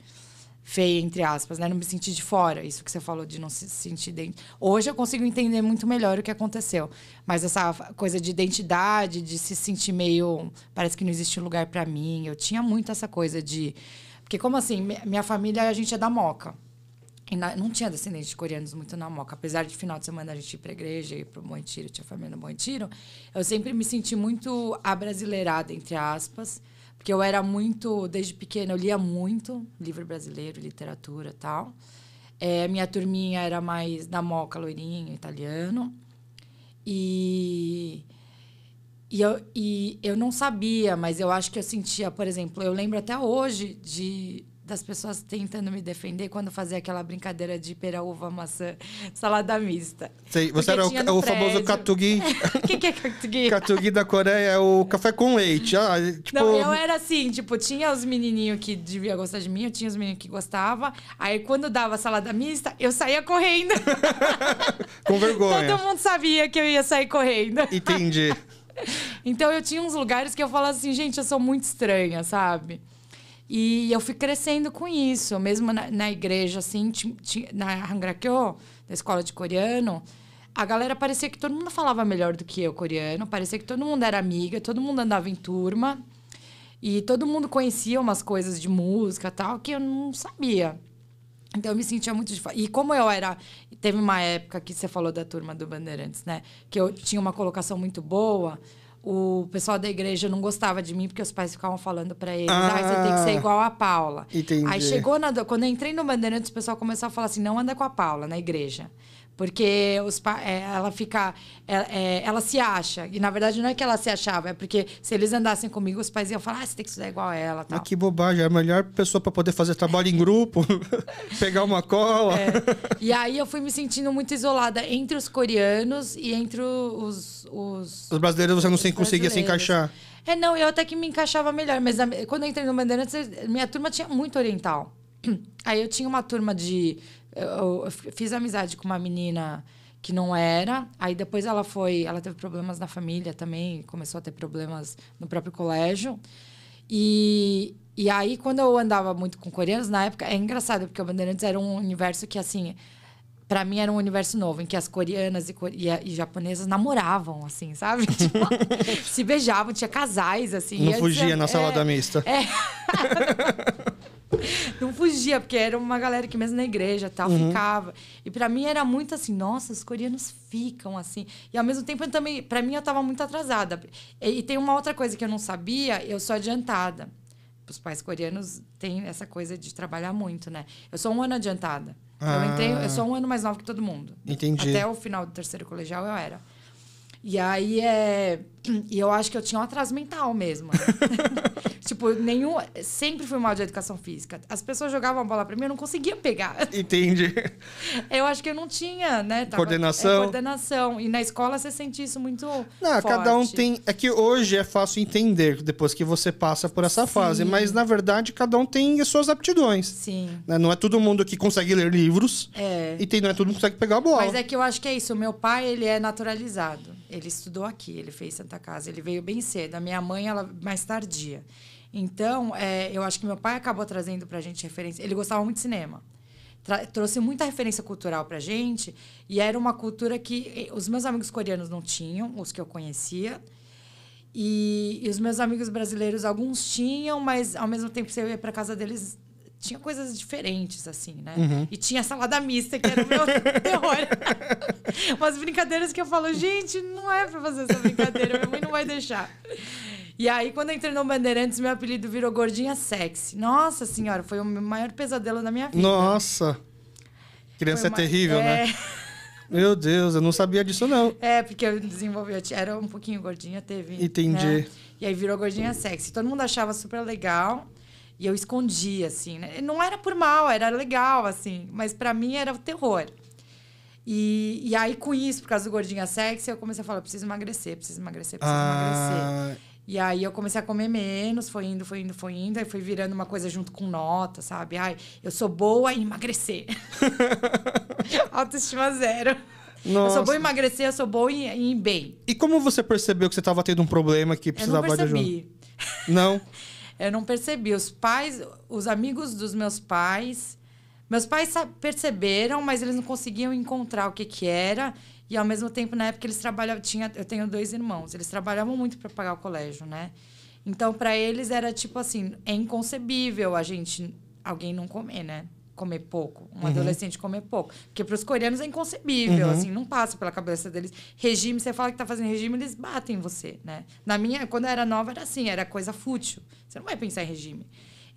feia, entre aspas, né? Não me sentir de fora. Isso que você falou de não se sentir dentro. Hoje eu consigo entender muito melhor o que aconteceu. Mas essa coisa de identidade, de se sentir meio... Parece que não existe um lugar pra mim. Eu tinha muito essa coisa de... Porque como assim? Minha família, a gente é da Moca. E não tinha descendentes de coreanos muito na Moca. Apesar de final de semana a gente ir pra igreja, ir pro Bom Retiro, tinha família no Bom Retiro. Eu sempre me senti muito abrasileirada, entre aspas. Porque eu era muito, desde pequena, eu lia muito livro brasileiro, literatura e tal. Minha turminha era mais da Moca, loirinho, italiano. E eu não sabia, mas eu acho que eu sentia, por exemplo, eu lembro até hoje das pessoas tentando me defender quando fazia aquela brincadeira de pera, uva, maçã, salada mista. Sei, você era o famoso katugui. O que é katugui? Katugui da Coreia é o café com leite. Não, eu era assim, tinha os menininhos que deviam gostar de mim, eu tinha os meninos que gostavam. Aí, quando dava salada mista, eu saía correndo. Com vergonha. Todo mundo sabia que eu ia sair correndo. Entendi. Então, eu tinha uns lugares que eu falava assim, gente, eu sou muito estranha, sabe? E eu fui crescendo com isso. Mesmo na igreja, assim, na Hangrakyo, da escola de coreano, a galera parecia que todo mundo falava melhor do que eu, coreano. Parecia que todo mundo era amiga, todo mundo andava em turma. E todo mundo conhecia umas coisas de música e tal, que eu não sabia. Então, eu me sentia muito... E como eu era... Teve uma época que você falou da turma do Bandeirantes, né? Que eu tinha uma colocação muito boa. O pessoal da igreja não gostava de mim, porque os pais ficavam falando pra eles, você tem que ser igual a Paula. Entendi. Aí chegou... Quando eu entrei no Bandeirantes, o pessoal começou a falar assim, não anda com a Paula na igreja. Porque ela fica... ela se acha. E, na verdade, não é que ela se achava. É porque, se eles andassem comigo, os pais iam falar, você tem que estudar igual a ela. Tal. Mas que bobagem. É a melhor pessoa para poder fazer trabalho em grupo. Pegar uma cola. E aí, eu fui me sentindo muito isolada entre os coreanos e entre os brasileiros, você não conseguia se encaixar. Não, eu até que me encaixava melhor. Mas quando eu entrei no Bandeirantes, minha turma tinha muito oriental. Aí, eu tinha uma turma de... Eu fiz amizade com uma menina que não era. Aí depois ela teve problemas na família também, começou a ter problemas no próprio colégio. E aí, quando eu andava muito com coreanos, na época, é engraçado, porque o Bandeirantes era um universo que, assim, pra mim era um universo novo, em que as coreanas e japonesas namoravam, assim, sabe? Tipo, se beijavam, tinha casais, assim. Não fugia na salada mista. Não fugia, porque era uma galera que mesmo na igreja tal, ficava. E pra mim era muito assim, nossa, os coreanos ficam assim. E ao mesmo tempo, eu também, pra mim, eu tava muito atrasada. E tem uma outra coisa que eu não sabia, eu sou adiantada. Os pais coreanos têm essa coisa de trabalhar muito, né? Eu sou 1 ano adiantada. Eu sou 1 ano mais nova que todo mundo. Entendi. Até o final do 3º colegial eu era. E aí, e eu acho que eu tinha um atraso mental mesmo. Tipo, sempre fui mal de educação física. As pessoas jogavam a bola pra mim, eu não conseguia pegar. Entendi. Eu acho que eu não tinha, né? Coordenação. E na escola você sente isso muito forte. Cada um tem... É que hoje é fácil entender, depois que você passa por essa fase. Mas, na verdade, cada um tem as suas aptidões. Sim. Não é todo mundo que consegue ler livros. E não é todo mundo que consegue pegar a bola. Mas é que eu acho que é isso. O meu pai, ele é naturalizado. Ele estudou aqui, ele fez Santa Casa. Ele veio bem cedo. A minha mãe, ela mais tardia. Então, eu acho que meu pai acabou trazendo pra gente referência. Ele gostava muito de cinema. Trouxe muita referência cultural pra gente. E era uma cultura que os meus amigos coreanos não tinham, os que eu conhecia. E os meus amigos brasileiros, alguns tinham, mas ao mesmo tempo que você ia pra casa deles, tinha coisas diferentes, assim, né? E tinha salada mista, que era o meu terror. Umas brincadeiras que eu falo, gente, não é pra fazer essa brincadeira, minha mãe não vai deixar. E aí, quando eu entrei no Bandeirantes, meu apelido virou Gordinha Sexy. Nossa Senhora, foi o maior pesadelo da minha vida. Nossa! Criança é terrível, né? Meu Deus, eu não sabia disso, não. Porque eu desenvolvi... Eu era um pouquinho gordinha, teve... Entendi. Né? E aí virou Gordinha Sexy. Todo mundo achava super legal. E eu escondia, assim, né? Não era por mal, era legal, assim. Mas pra mim era o terror. E aí, com isso, por causa do Gordinha Sexy, eu comecei a falar, preciso emagrecer. E aí eu comecei a comer menos, foi indo. Aí foi virando uma coisa junto com nota, sabe? Ai, eu sou boa em emagrecer. Autoestima 0. Nossa. Eu sou boa em emagrecer, eu sou boa em ir bem. E como você percebeu que você estava tendo um problema que precisava de ajuda? Eu não percebi. Não? Eu não percebi. Os amigos dos meus pais perceberam, mas eles não conseguiam encontrar o que era. E, ao mesmo tempo, na época, eles trabalhavam... Eu tenho 2 irmãos. Eles trabalhavam muito para pagar o colégio, né? Então, para eles, era tipo assim... É inconcebível alguém não comer, né? Comer pouco. Um adolescente comer pouco. Porque para os coreanos é inconcebível, assim. Não passa pela cabeça deles. Regime, você fala que tá fazendo regime, eles batem em você, né? Quando eu era nova, era assim. Era coisa fútil. Você não vai pensar em regime.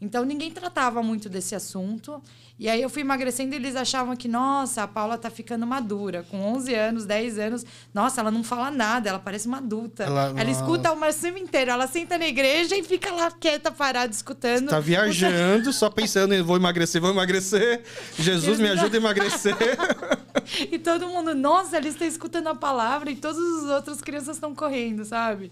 Então, ninguém tratava muito desse assunto. E aí, eu fui emagrecendo e eles achavam que, nossa, a Paula tá ficando madura. Com 11 anos, 10 anos. Nossa, ela não fala nada, ela parece uma adulta. Ela escuta o Marcinho inteiro. Ela senta na igreja e fica lá quieta, parada, escutando. Tá viajando, só pensando em vou emagrecer. Jesus, me ajuda a emagrecer. E todo mundo, nossa, eles estão escutando a palavra e todas as outras crianças estão correndo, sabe?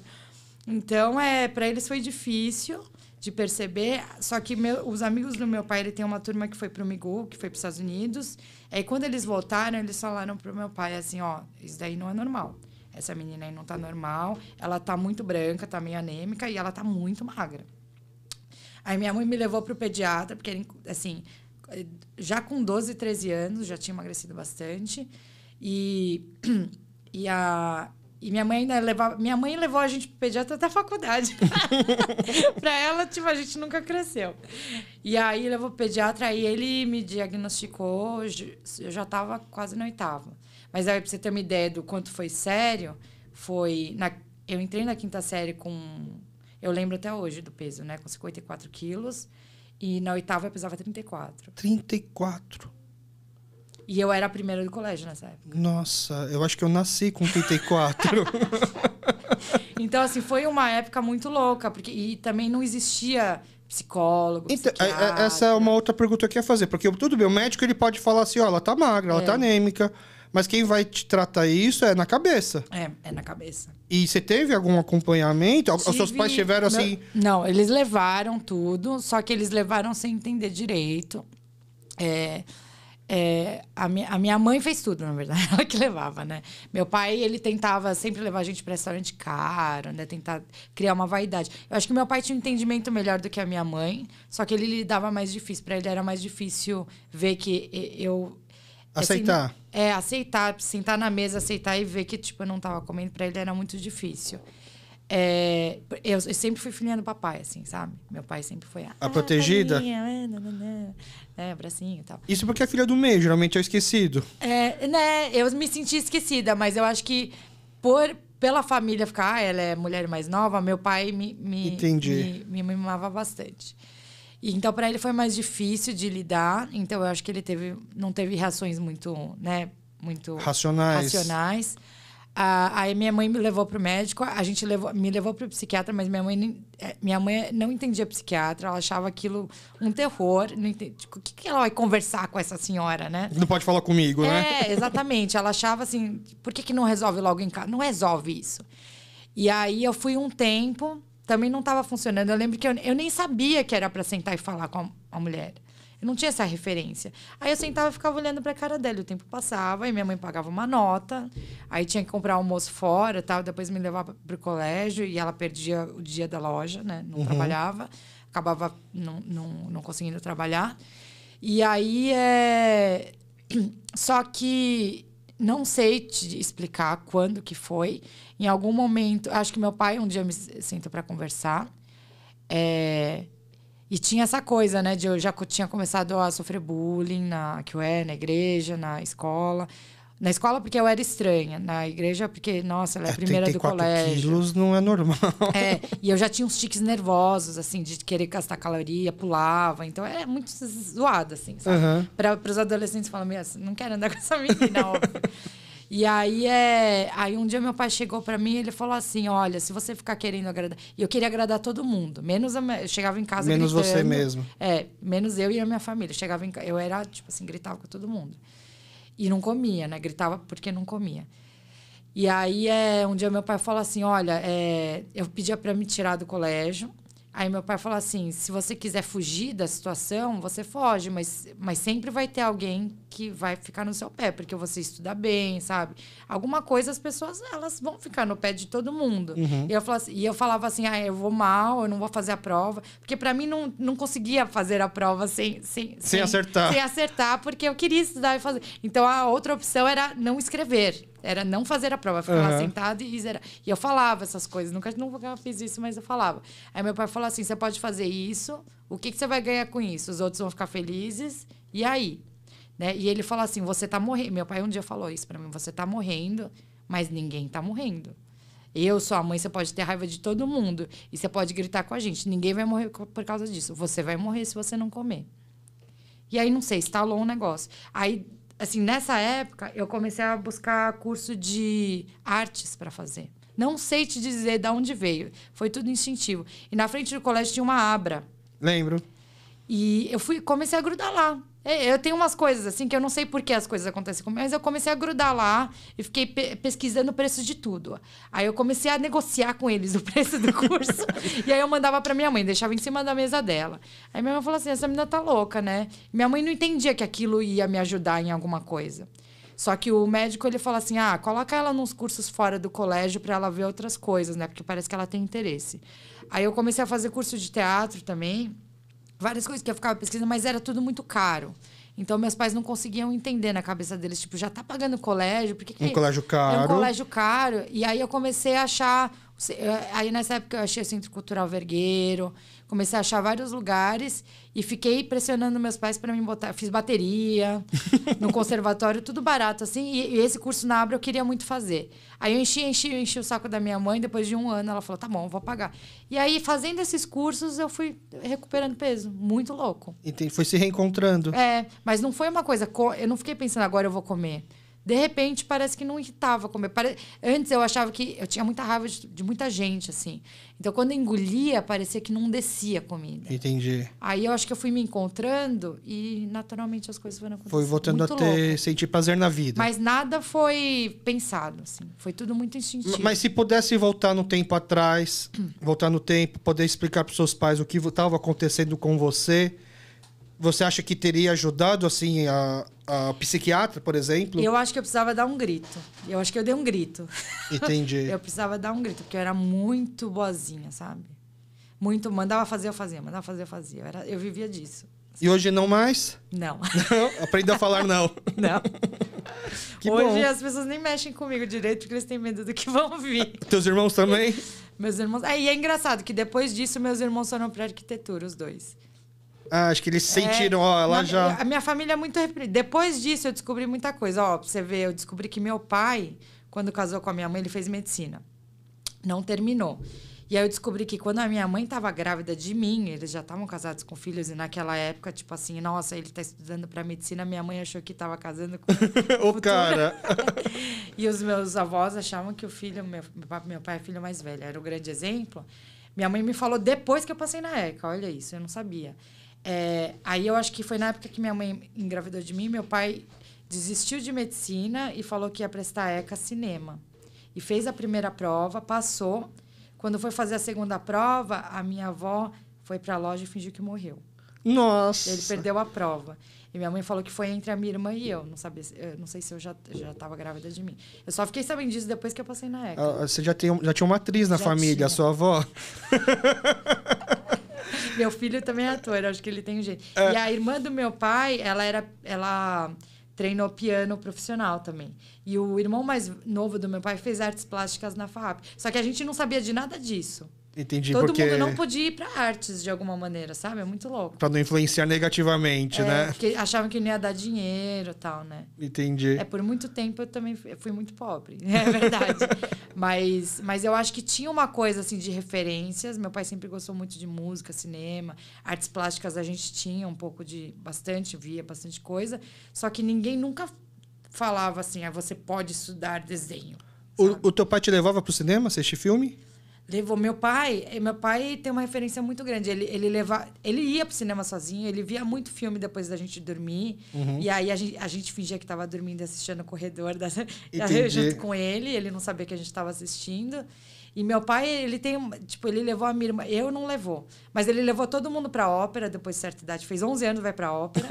Então, para eles foi difícil de perceber, só que os amigos do meu pai, ele tem uma turma que foi pro Migu, que foi para os Estados Unidos. Aí, quando eles voltaram, eles falaram pro meu pai assim, ó, isso daí não é normal. essa menina aí não tá normal, ela tá muito branca, tá meio anêmica e ela tá muito magra. Aí minha mãe me levou pro pediatra, porque, assim, já com 12, 13 anos, já tinha emagrecido bastante. E minha mãe ainda levava... Minha mãe levou a gente pro pediatra até a faculdade. Pra ela, tipo, a gente nunca cresceu. E aí, levou pro pediatra, aí ele me diagnosticou, eu já tava quase na 8ª. Mas aí, pra você ter uma ideia do quanto foi sério, eu entrei na 5ª série com... Eu lembro até hoje do peso, né? Com 54 quilos. E na 8ª eu pesava 34. 34? E eu era a primeira do colégio nessa época. Nossa, eu acho que eu nasci com 34. Então, assim, foi uma época muito louca. E também não existia psicólogo, então, psiquiatra. essa é uma outra pergunta que eu ia fazer. Porque, tudo bem, o médico ele pode falar assim, ó, ela tá magra, ela tá anêmica. Mas quem vai te tratar isso é na cabeça. É na cabeça. E você teve algum acompanhamento? Os seus pais tiveram assim... Não, eles levaram tudo, só que eles levaram sem entender direito. A minha mãe fez tudo, na verdade. Ela que levava, né? Meu pai, ele tentava sempre levar a gente para restaurante caro, né? Tentar criar uma vaidade. Eu acho que meu pai tinha um entendimento melhor do que a minha mãe, só que ele lidava mais difícil. Para ele era mais difícil ver que eu... Aceitar. Assim, aceitar, sentar na mesa, aceitar e ver que, tipo, eu não tava comendo, pra ele era muito difícil. Eu sempre fui filhinha do papai, assim, sabe? Meu pai sempre foi... A protegida? Bracinho e tal. Isso porque é filha do meio, geralmente é o esquecido. Né? Eu me senti esquecida, mas eu acho que pela família ficar... ela é mulher mais nova, meu pai me mimava bastante. Então, para ele foi mais difícil de lidar. Então, eu acho que ele não teve reações muito, né, muito racionais. Aí minha mãe me levou pro médico, me levou pro psiquiatra, mas minha mãe não entendia psiquiatra, ela achava aquilo um terror. Não entendia, tipo, o que ela vai conversar com essa senhora, né? Não pode falar comigo, né? Exatamente. Ela achava assim, por que não resolve logo em casa? Não resolve isso. E aí eu fui um tempo... Também não estava funcionando. Eu lembro que eu nem sabia que era para sentar e falar com a mulher. Eu não tinha essa referência. Aí eu sentava e ficava olhando para a cara dela. O tempo passava e minha mãe pagava uma nota. Aí tinha que comprar almoço fora e tal. Depois me levava para o colégio e ela perdia o dia da loja, né? Não trabalhava. Acabava não conseguindo trabalhar. E aí... Só que... Não sei te explicar quando que foi. Em algum momento... Acho que meu pai um dia me sentou para conversar. E tinha essa coisa, né? Eu já tinha começado a sofrer bullying na igreja, na escola. Na escola porque eu era estranha. Na igreja porque, nossa, ela é a primeira do colégio. 34 quilos não é normal. E eu já tinha uns tiques nervosos, assim, de querer gastar caloria, pulava. Então, era muito zoado, assim, sabe? Para os adolescentes, falam, não quero andar com essa menina, óbvio. E aí um dia meu pai chegou para mim e ele falou assim, olha, se você ficar querendo agradar... E eu queria agradar todo mundo, menos eu chegava em casa menos gritando. Você mesmo. Menos eu e a minha família. Chegava em casa, eu era, tipo assim, gritava com todo mundo. E não comia, né? Gritava porque não comia. E aí, um dia meu pai falou assim, olha, eu pedia para me tirar do colégio. Aí meu pai falou assim, se você quiser fugir da situação, você foge, mas sempre vai ter alguém que vai ficar no seu pé, porque você estuda bem, sabe? Alguma coisa, as pessoas, elas vão ficar no pé de todo mundo. E eu falava assim, eu vou mal, eu não vou fazer a prova. Porque para mim, não conseguia fazer a prova sem acertar. Sem acertar, porque eu queria estudar e fazer. Então, a outra opção era não escrever. Era não fazer a prova, ficar lá sentado e zerar. E eu falava essas coisas. Nunca fiz isso, mas eu falava. Aí meu pai falou assim, você pode fazer isso, o que você vai ganhar com isso? Os outros vão ficar felizes, e aí? Né? E ele falou assim, você tá morrendo. Meu pai um dia falou isso pra mim, você tá morrendo, mas ninguém tá morrendo. Eu, sua mãe, você pode ter raiva de todo mundo. E você pode gritar com a gente. Ninguém vai morrer por causa disso. Você vai morrer se você não comer. E aí, não sei, instalou um negócio. Aí... Assim, nessa época, eu comecei a buscar curso de artes para fazer. Não sei te dizer de onde veio. Foi tudo instintivo. E na frente do colégio tinha uma abra. Lembro. E eu comecei a grudar lá. Eu tenho umas coisas assim que eu não sei por que as coisas acontecem comigo, mas eu comecei a grudar lá e fiquei pesquisando o preço de tudo. Aí eu comecei a negociar com eles o preço do curso. E aí eu mandava para minha mãe, deixava em cima da mesa dela. Aí minha mãe falou assim, essa menina tá louca, né? Minha mãe não entendia que aquilo ia me ajudar em alguma coisa. Só que o médico, ele fala assim, coloca ela nos cursos fora do colégio para ela ver outras coisas, né? Porque parece que ela tem interesse. Aí eu comecei a fazer curso de teatro também, várias coisas que eu ficava pesquisando, mas era tudo muito caro. Então, meus pais não conseguiam entender na cabeça deles, tipo, já tá pagando colégio, por que Um colégio caro. É um colégio caro. E aí eu comecei a achar... Aí nessa época eu achei o Centro Cultural Vergueiro, comecei a achar vários lugares e fiquei pressionando meus pais para me botar. Fiz bateria no conservatório, tudo barato, assim. E esse curso na Abra eu queria muito fazer. Aí eu enchi o saco da minha mãe, depois de 1 ano ela falou, tá bom, vou pagar. E aí, fazendo esses cursos, eu fui recuperando peso. Muito louco. Entendi. Foi se reencontrando. Mas não foi uma coisa... Eu não fiquei pensando, agora eu vou comer. De repente, parece que não irritava comer. Antes, eu achava que... Eu tinha muita raiva de muita gente, assim. Então, quando eu engolia, parecia que não descia a comida. Entendi. Aí, eu acho que eu fui me encontrando e, naturalmente, as coisas foram acontecendo. Foi voltando muito a sentir prazer na vida. Mas nada foi pensado, assim. Foi tudo muito instintivo. Mas se pudesse voltar no tempo atrás, voltar no tempo, poder explicar para os seus pais o que estava acontecendo com você... Você acha que teria ajudado, assim, a psiquiatra, por exemplo? Eu acho que eu precisava dar um grito. Eu acho que eu dei um grito. Entendi. Eu precisava dar um grito, porque eu era muito boazinha, sabe? Muito, mandava fazer, eu fazia. Mandava fazer, eu fazia. Eu vivia disso. E hoje não mais? Não. Aprenda a falar não. Não. Que hoje bom. as pessoas nem mexem comigo direito, porque eles têm medo do que vão vir. Teus irmãos também? Meus irmãos... E é engraçado que depois disso, meus irmãos foram para arquitetura, os dois. Acho que eles sentiram, A minha família é muito reprimida. Depois disso, eu descobri muita coisa. Pra você ver, eu descobri que meu pai, quando casou com a minha mãe, ele fez medicina. Não terminou. E aí eu descobri que quando a minha mãe estava grávida de mim, eles já estavam casados com filhos, e naquela época, tipo assim, nossa, ele está estudando para medicina, minha mãe achou que estava casando com o cara. E os meus avós achavam que o filho, meu pai é filho mais velho, era o grande exemplo. Minha mãe me falou depois que eu passei na ECA, olha isso, eu não sabia. Aí eu acho que foi na época que minha mãe engravidou de mim, meu pai desistiu de medicina e falou que ia prestar ECA cinema. E fez a primeira prova, passou. Quando foi fazer a segunda prova, a minha avó foi para a loja e fingiu que morreu. Nossa! Ele perdeu a prova. E minha mãe falou que foi entre a minha irmã e eu. Não sei se eu já estava grávida de mim. Eu só fiquei sabendo disso depois que eu passei na ECA. Você já tinha uma atriz na família, tinha. A sua avó? Meu filho também é ator, acho que ele tem um jeito. E a irmã do meu pai, ela treinou piano profissional também. E o irmão mais novo do meu pai fez artes plásticas na FAAP. Só que a gente não sabia de nada disso. Entendi, Todo porque... mundo não podia ir para artes de alguma maneira, sabe? É muito louco. Pra não influenciar negativamente, né? Porque achavam que não ia dar dinheiro e tal, né? Entendi. Por muito tempo eu também fui muito pobre, é verdade. mas eu acho que tinha uma coisa assim de referências. Meu pai sempre gostou muito de música, cinema, artes plásticas a gente tinha um pouco de bastante, via bastante coisa. Só que ninguém nunca falava assim, você pode estudar desenho. O teu pai te levava pro cinema assistir filme? Levou meu pai tem uma referência muito grande. Ele ia pro cinema sozinho, ele via muito filme depois da gente dormir. Uhum. E aí a gente fingia que estava dormindo e assistindo no corredor junto com ele não sabia que a gente estava assistindo. E meu pai, ele levou a minha irmã, eu não levou, mas ele levou todo mundo pra ópera depois de certa idade, fez 11 anos, vai pra ópera.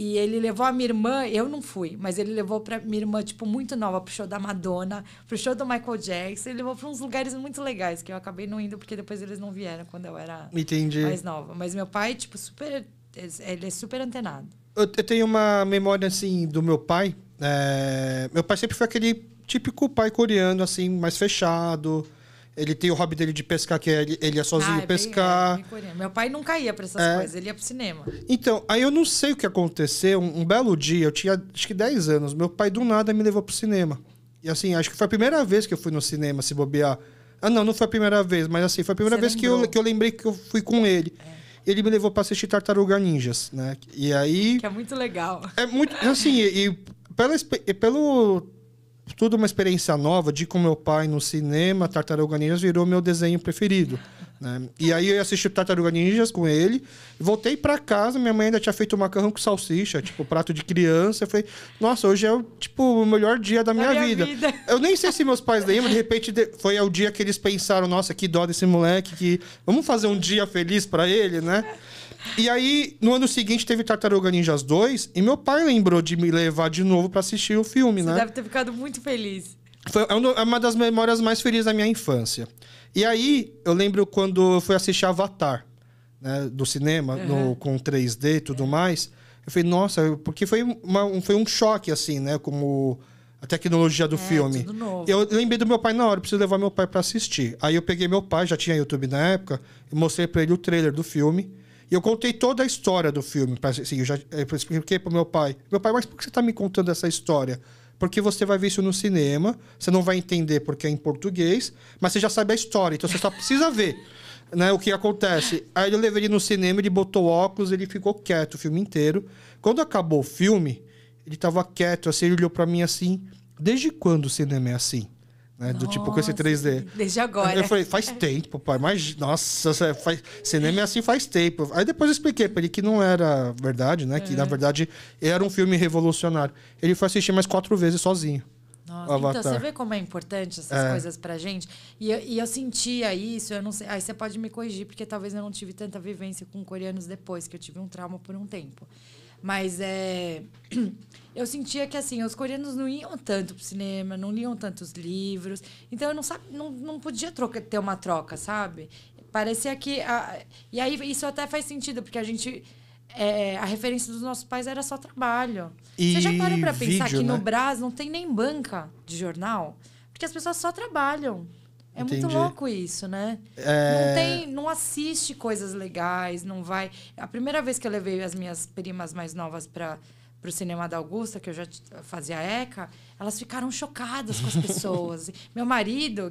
E ele levou a minha irmã, eu não fui, mas ele levou pra minha irmã, muito nova, pro show da Madonna, pro show do Michael Jackson. Ele levou pra uns lugares muito legais, que eu acabei não indo, porque depois eles não vieram quando eu era mais nova. Mas meu pai, ele é super antenado. Eu tenho uma memória, assim, do meu pai. Meu pai sempre foi aquele típico pai coreano, assim, mais fechado. Ele tem o hobby dele de pescar, que ele ia sozinho pescar. Meu pai nunca ia pra essas coisas, ele ia pro cinema. Então, aí eu não sei o que aconteceu. Um belo dia, eu tinha acho que 10 anos, meu pai do nada me levou pro cinema. E assim, acho que foi a primeira vez que eu fui no cinema, se bobear. Não foi a primeira vez, mas assim, foi a primeira vez que eu lembrei que eu fui com ele. Ele me levou pra assistir Tartaruga Ninjas, né? E aí... Que é muito legal. É muito... Assim, pelo tudo uma experiência nova de ir com meu pai no cinema, Tartaruga Ninjas virou meu desenho preferido, Né? E aí eu assisti o Tartaruga Ninjas com ele. Voltei pra casa, minha mãe ainda tinha feito macarrão com salsicha, tipo, prato de criança. Eu falei, nossa, hoje é tipo, o melhor dia da minha vida. Eu nem sei se meus pais lembram, de repente foi o dia que eles pensaram, nossa, que dó desse moleque, que vamos fazer um dia feliz pra ele, né? E aí, no ano seguinte, teve Tartaruga Ninjas 2, e meu pai lembrou de me levar de novo pra assistir o filme, né? Você deve ter ficado muito feliz. Foi uma das memórias mais felizes da minha infância. E aí, eu lembro quando eu fui assistir Avatar, né, do cinema, com 3D e tudo mais. Eu falei, nossa, porque foi um choque, assim, né? Como a tecnologia do filme. Tudo novo. Eu lembrei do meu pai na hora, preciso levar meu pai pra assistir. Aí eu peguei meu pai, já tinha YouTube na época, e mostrei pra ele o trailer do filme. E eu contei toda a história do filme. Assim, eu expliquei pro meu pai. Meu pai, mas por que você tá me contando essa história? Porque você vai ver isso no cinema, você não vai entender porque é em português, mas você já sabe a história, então você só precisa ver, né, o que acontece. Aí eu levei ele no cinema, ele botou óculos, ele ficou quieto o filme inteiro. Quando acabou o filme, ele tava quieto, assim, ele olhou pra mim assim, desde quando o cinema é assim? Né? Do tipo com esse 3D. Desde agora. Eu falei, faz tempo, pai. Mas, nossa, cinema é assim faz tempo. Aí depois eu expliquei pra ele que não era verdade, né? Que, na verdade, era um filme revolucionário. Ele foi assistir mais 4 vezes sozinho. Nossa, então você vê como é importante essas coisas pra gente. E eu sentia isso, eu não sei. Aí você pode me corrigir, porque talvez eu não tive tanta vivência com coreanos depois, que eu tive um trauma por um tempo. Mas eu sentia que assim, os coreanos não iam tanto pro cinema, não liam tantos livros. Então eu não podia ter uma troca, sabe? Parecia que. E aí isso até faz sentido, porque a gente. A referência dos nossos pais era só trabalho. Você já parou pra pensar vídeo, que no Brás não tem nem banca de jornal? Porque as pessoas só trabalham. É Entendi. Muito louco isso, né? Não assiste coisas legais, não vai... A primeira vez que eu levei as minhas primas mais novas para o cinema da Augusta, que eu já fazia ECA, elas ficaram chocadas com as pessoas. Meu marido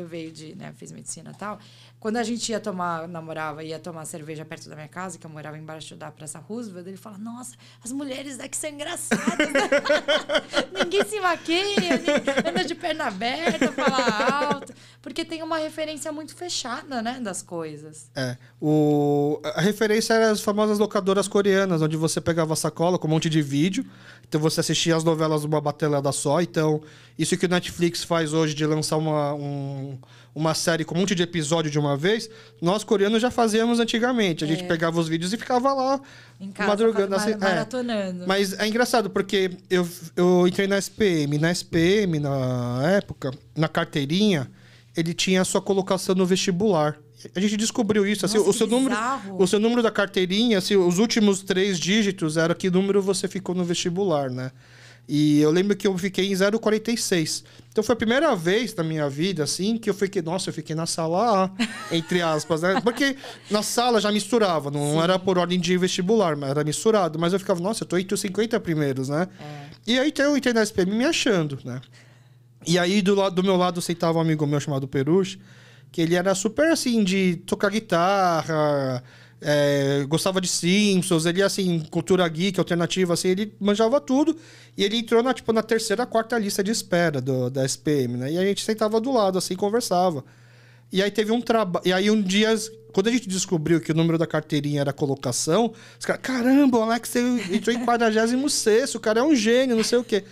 veio né, fez medicina e tal, quando a gente ia tomar cerveja perto da minha casa, que eu morava embaixo da Praça Roosevelt, ele fala, nossa, as mulheres daqui são engraçadas, né? Ninguém se maquia, anda de perna aberta, fala alto, porque tem uma referência muito fechada, né, das coisas. A referência era as famosas locadoras coreanas, onde você pegava a sacola com um monte de vídeo, então você assistia as novelas numa batelada só. Então, isso que o Netflix faz hoje de lançar uma série com um monte de episódio de uma vez, nós coreanos já fazíamos antigamente. A gente pegava os vídeos e ficava lá em casa, madrugando, maratonando. Mas é engraçado, porque eu entrei na SPM. Na SPM, na época, na carteirinha, ele tinha a sua colocação no vestibular. A gente descobriu isso. Nossa, assim, o seu número da carteirinha, assim, os últimos 3 dígitos era que número você ficou no vestibular, né? E eu lembro que eu fiquei em 046. Então foi a primeira vez na minha vida, assim, que eu fiquei na sala A, entre aspas, né? Porque na sala já misturava, não era por ordem de vestibular, mas era misturado. Mas eu ficava, nossa, eu tô entre os 50 primeiros, né? E aí então, eu entrei na SPM me achando, né? E aí do meu lado sentava um amigo meu chamado Peruche, que ele era super assim de tocar guitarra, gostava de Simpsons, ele assim, cultura geek, alternativa, assim, ele manjava tudo. E ele entrou na 3ª, 4ª lista de espera da SPM, né? E a gente sentava do lado, assim, conversava. E aí teve um trabalho. E aí um dia, quando a gente descobriu que o número da carteirinha era colocação, os caras, caramba, o Alex entrou em 46º, o cara é um gênio, não sei o quê.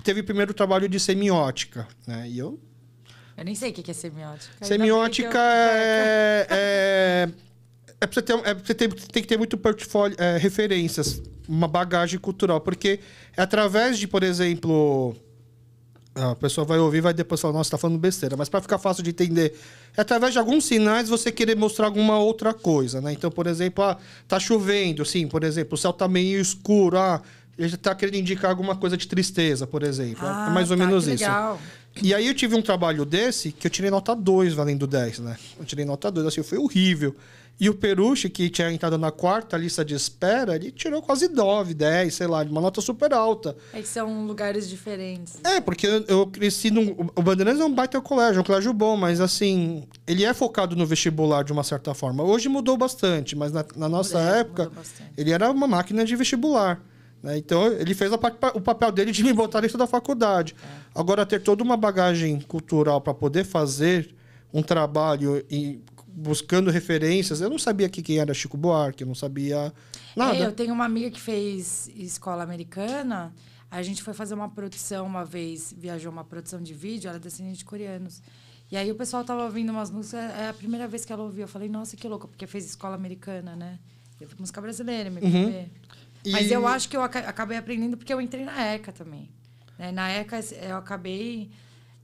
Teve o primeiro trabalho de semiótica, né? E eu nem sei o que é semiótica. Semiótica você tem que ter muito portfólio, referências, uma bagagem cultural, porque é através de, por exemplo, a pessoa vai ouvir e vai depois falar, nossa, você tá falando besteira, mas para ficar fácil de entender, é através de alguns sinais você querer mostrar alguma outra coisa, né? Então, por exemplo, tá chovendo, assim, por exemplo, o céu tá meio escuro, ele tá querendo indicar alguma coisa de tristeza, por exemplo. É mais ou menos isso. Legal. E aí eu tive um trabalho desse que eu tirei nota 2 valendo 10, né? Eu tirei nota 2, assim, foi horrível. E o Peruche, que tinha entrado na 4ª lista de espera, ele tirou quase 9, 10, sei lá, uma nota super alta. É que são lugares diferentes. Porque eu cresci o Bandeirantes é um baita colégio, é um colégio bom, mas assim, ele é focado no vestibular de uma certa forma. Hoje mudou bastante, mas na nossa época, ele era uma máquina de vestibular. Né? Então, ele fez o papel dele de me botar dentro da faculdade. Agora, ter toda uma bagagem cultural para poder fazer um trabalho buscando referências. Eu não sabia quem era Chico Buarque, eu não sabia nada. Eu tenho uma amiga que fez escola americana. A gente foi fazer uma produção uma vez, viajou uma produção de vídeo, ela é descendente de coreanos. E aí o pessoal tava ouvindo umas músicas, é a primeira vez que ela ouviu. Eu falei, nossa, que louco, porque fez escola americana, né? Eu fui música brasileira, MPB. Mas eu acho que eu acabei aprendendo porque eu entrei na ECA também. Né? Na ECA eu acabei...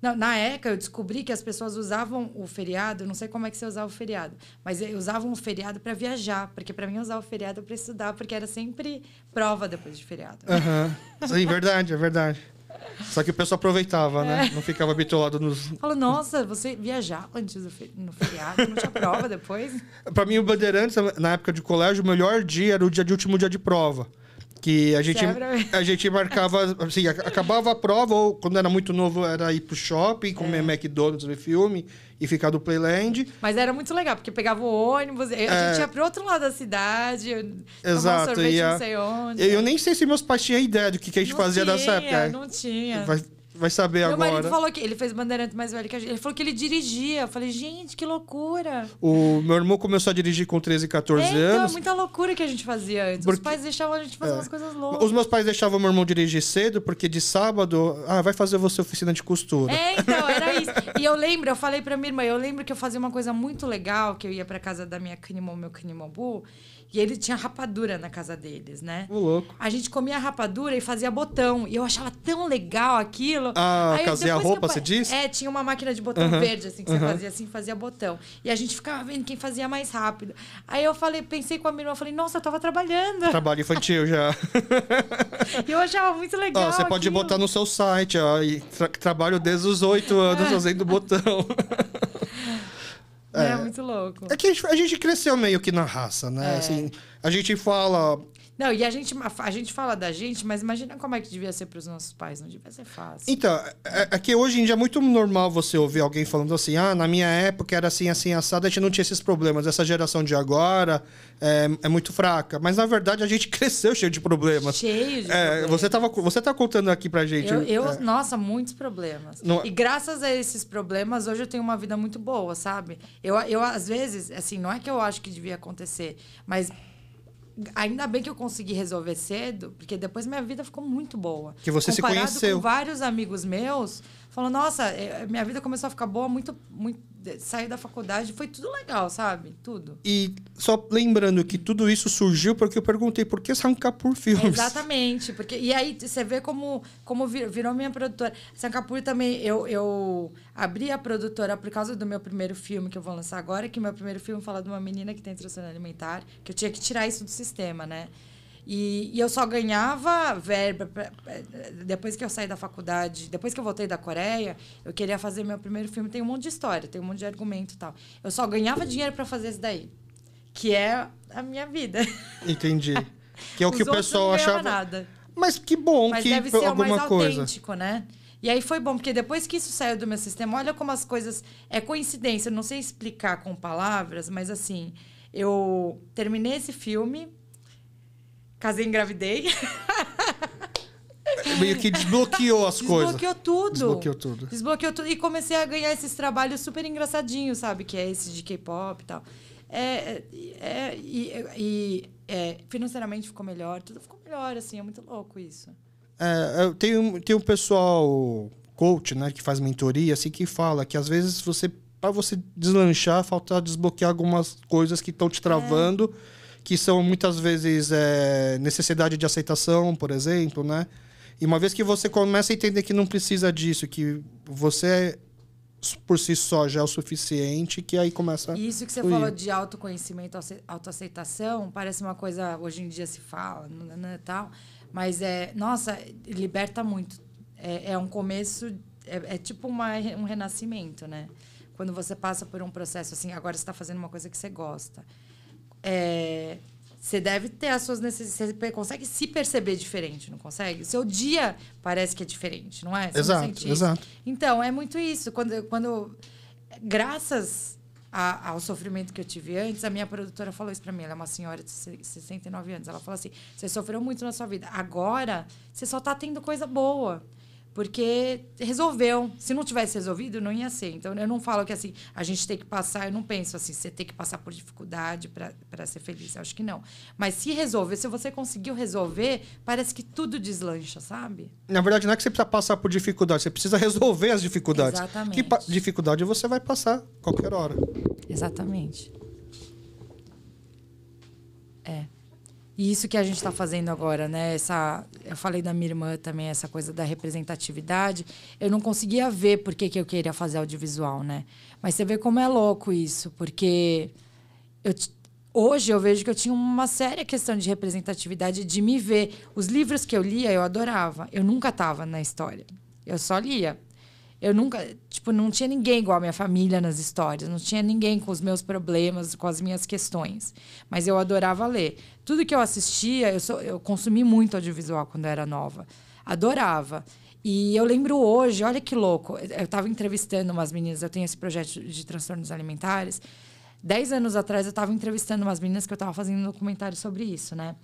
Na ECA, eu descobri que as pessoas usavam o feriado, não sei como é que você usava o feriado, mas usavam o feriado para viajar, porque para mim usar o feriado para estudar, porque era sempre prova depois de feriado. Sim, verdade, é verdade. Só que o pessoal aproveitava, né? Não ficava bitolado nos... Falou, nossa, você viajava antes no feriado, não tinha prova depois? Para mim, o Bandeirantes, na época de colégio, o melhor dia era o último dia de prova. Que a gente marcava, assim, acabava a prova, ou quando era muito novo, era ir pro shopping, comer McDonald's, ver filme e ficar do Playland. Mas era muito legal, porque pegava o ônibus, a gente ia pro outro lado da cidade, tomava sorvete não sei onde. Eu nem sei se meus pais tinham ideia do que a gente fazia nessa época. Não tinha. Vai saber Meu agora. Meu marido falou que ele fez Bandeirante mais velho que a gente. Ele falou que ele dirigia. Eu falei, gente, que loucura. O meu irmão começou a dirigir com 13, 14 anos. Então, é muita loucura que a gente fazia antes. Os pais deixavam a gente fazer umas coisas loucas. Os meus pais deixavam meu irmão dirigir cedo, porque de sábado, vai fazer você oficina de costura. Então, era isso. E eu falei pra minha irmã, eu lembro que eu fazia uma coisa muito legal, que eu ia pra casa da minha meu Canimobu, e ele tinha rapadura na casa deles, né? Louco. A gente comia rapadura e fazia botão. E eu achava tão legal aquilo. Casei a roupa, você disse? Tinha uma máquina de botão verde, assim, que você fazia assim, fazia botão. E a gente ficava vendo quem fazia mais rápido. Aí eu pensei com a minha irmã, falei, nossa, eu tava trabalhando. Trabalho infantil já. E eu achava muito legal. Você pode botar no seu site, trabalho desde os 8 anos fazendo botão. É muito louco. É que a gente cresceu meio que na raça, né? Assim, a gente fala... Não, e a gente fala da gente, mas imagina como é que devia ser para os nossos pais. Não devia ser fácil. Então, é que hoje em dia é muito normal você ouvir alguém falando assim, na minha época era assim, assim, assado, a gente não tinha esses problemas. Essa geração de agora é muito fraca. Mas, na verdade, a gente cresceu cheio de problemas. Cheio de problemas. Você tá contando aqui pra gente... Nossa, muitos problemas. E graças a esses problemas, hoje eu tenho uma vida muito boa, sabe? Eu às vezes, assim, não é que eu acho que devia acontecer, mas... Ainda bem que eu consegui resolver cedo, porque depois minha vida ficou muito boa. Que você se conheceu. Comparado com vários amigos meus, falou, nossa, minha vida começou a ficar boa, muito, saí da faculdade, foi tudo legal, sabe? Tudo. E só lembrando que tudo isso surgiu porque eu perguntei por que Sankapur Filmes. Exatamente. E aí você vê como virou minha produtora. Sankapur também, eu abri a produtora por causa do meu primeiro filme que eu vou lançar agora, que meu primeiro filme fala de uma menina que tem transtorno alimentar, que eu tinha que tirar isso do sistema, né? E eu só ganhava verba depois que eu saí da faculdade, depois que eu voltei da Coreia, eu queria fazer meu primeiro filme, tem um monte de história, tem um monte de argumento e tal. Eu só ganhava dinheiro para fazer isso daí, que é a minha vida. Entendi. Que é o que o pessoal achava. Nada. Mas que bom. Mas que deve ser alguma o mais coisa. autêntico, né? E aí foi bom, porque depois que isso saiu do meu sistema, olha como as coisas... É coincidência, eu não sei explicar com palavras, mas assim, eu terminei esse filme, casei e engravidei. Meio que desbloqueou as coisas. Desbloqueou tudo. E comecei a ganhar esses trabalhos super engraçadinhos, sabe? Que é esse de K-pop e tal. Financeiramente ficou melhor. Tudo ficou melhor, assim. É muito louco isso. Tem um pessoal, coach, né? Que faz mentoria, assim, que fala que às vezes para você deslanchar, falta desbloquear algumas coisas que estão te travando, que são muitas vezes necessidade de aceitação, por exemplo, né? E uma vez que você começa a entender que não precisa disso, que você por si só já é o suficiente, que aí começa Isso que você falou de autoconhecimento, autoaceitação, parece uma coisa, hoje em dia se fala, né, tal, mas nossa, liberta muito. É um começo, é tipo um renascimento, né? Quando você passa por um processo assim, agora você está fazendo uma coisa que você gosta. Você deve ter as suas necessidades. Você consegue se perceber diferente, não consegue? Seu dia parece que é diferente, não é? Você não sente isso? Exato. Então, é muito isso. Quando graças ao sofrimento que eu tive antes, a minha produtora falou isso pra mim. Ela é uma senhora de 69 anos. Ela falou assim, você sofreu muito na sua vida. Agora, você só tá tendo coisa boa. Porque resolveu. Se não tivesse resolvido, não ia ser. Então, eu não falo que assim, a gente tem que passar, eu não penso assim, você tem que passar por dificuldade para ser feliz. Eu acho que não. Mas se resolver, se você conseguiu resolver, parece que tudo deslancha, sabe? Na verdade, não é que você precisa passar por dificuldade, você precisa resolver as dificuldades. Exatamente. Que dificuldade você vai passar qualquer hora. Exatamente. E isso que a gente está fazendo agora, né? Eu falei da minha irmã também, essa coisa da representatividade. Eu não conseguia ver por que eu queria fazer audiovisual, né? Mas você vê como é louco isso, porque hoje eu vejo que eu tinha uma séria questão de representatividade, de me ver. Os livros que eu lia, eu adorava. Eu nunca estava na história. Eu só lia. Eu nunca... Tipo, não tinha ninguém igual a minha família nas histórias. Não tinha ninguém com os meus problemas, com as minhas questões. Mas eu adorava ler. Tudo que eu assistia, eu consumi muito audiovisual quando eu era nova. Adorava. E eu lembro hoje, olha que louco. Eu estava entrevistando umas meninas, eu tenho esse projeto de transtornos alimentares. 10 anos atrás, eu estava entrevistando umas meninas que eu estava fazendo um documentário sobre isso, né?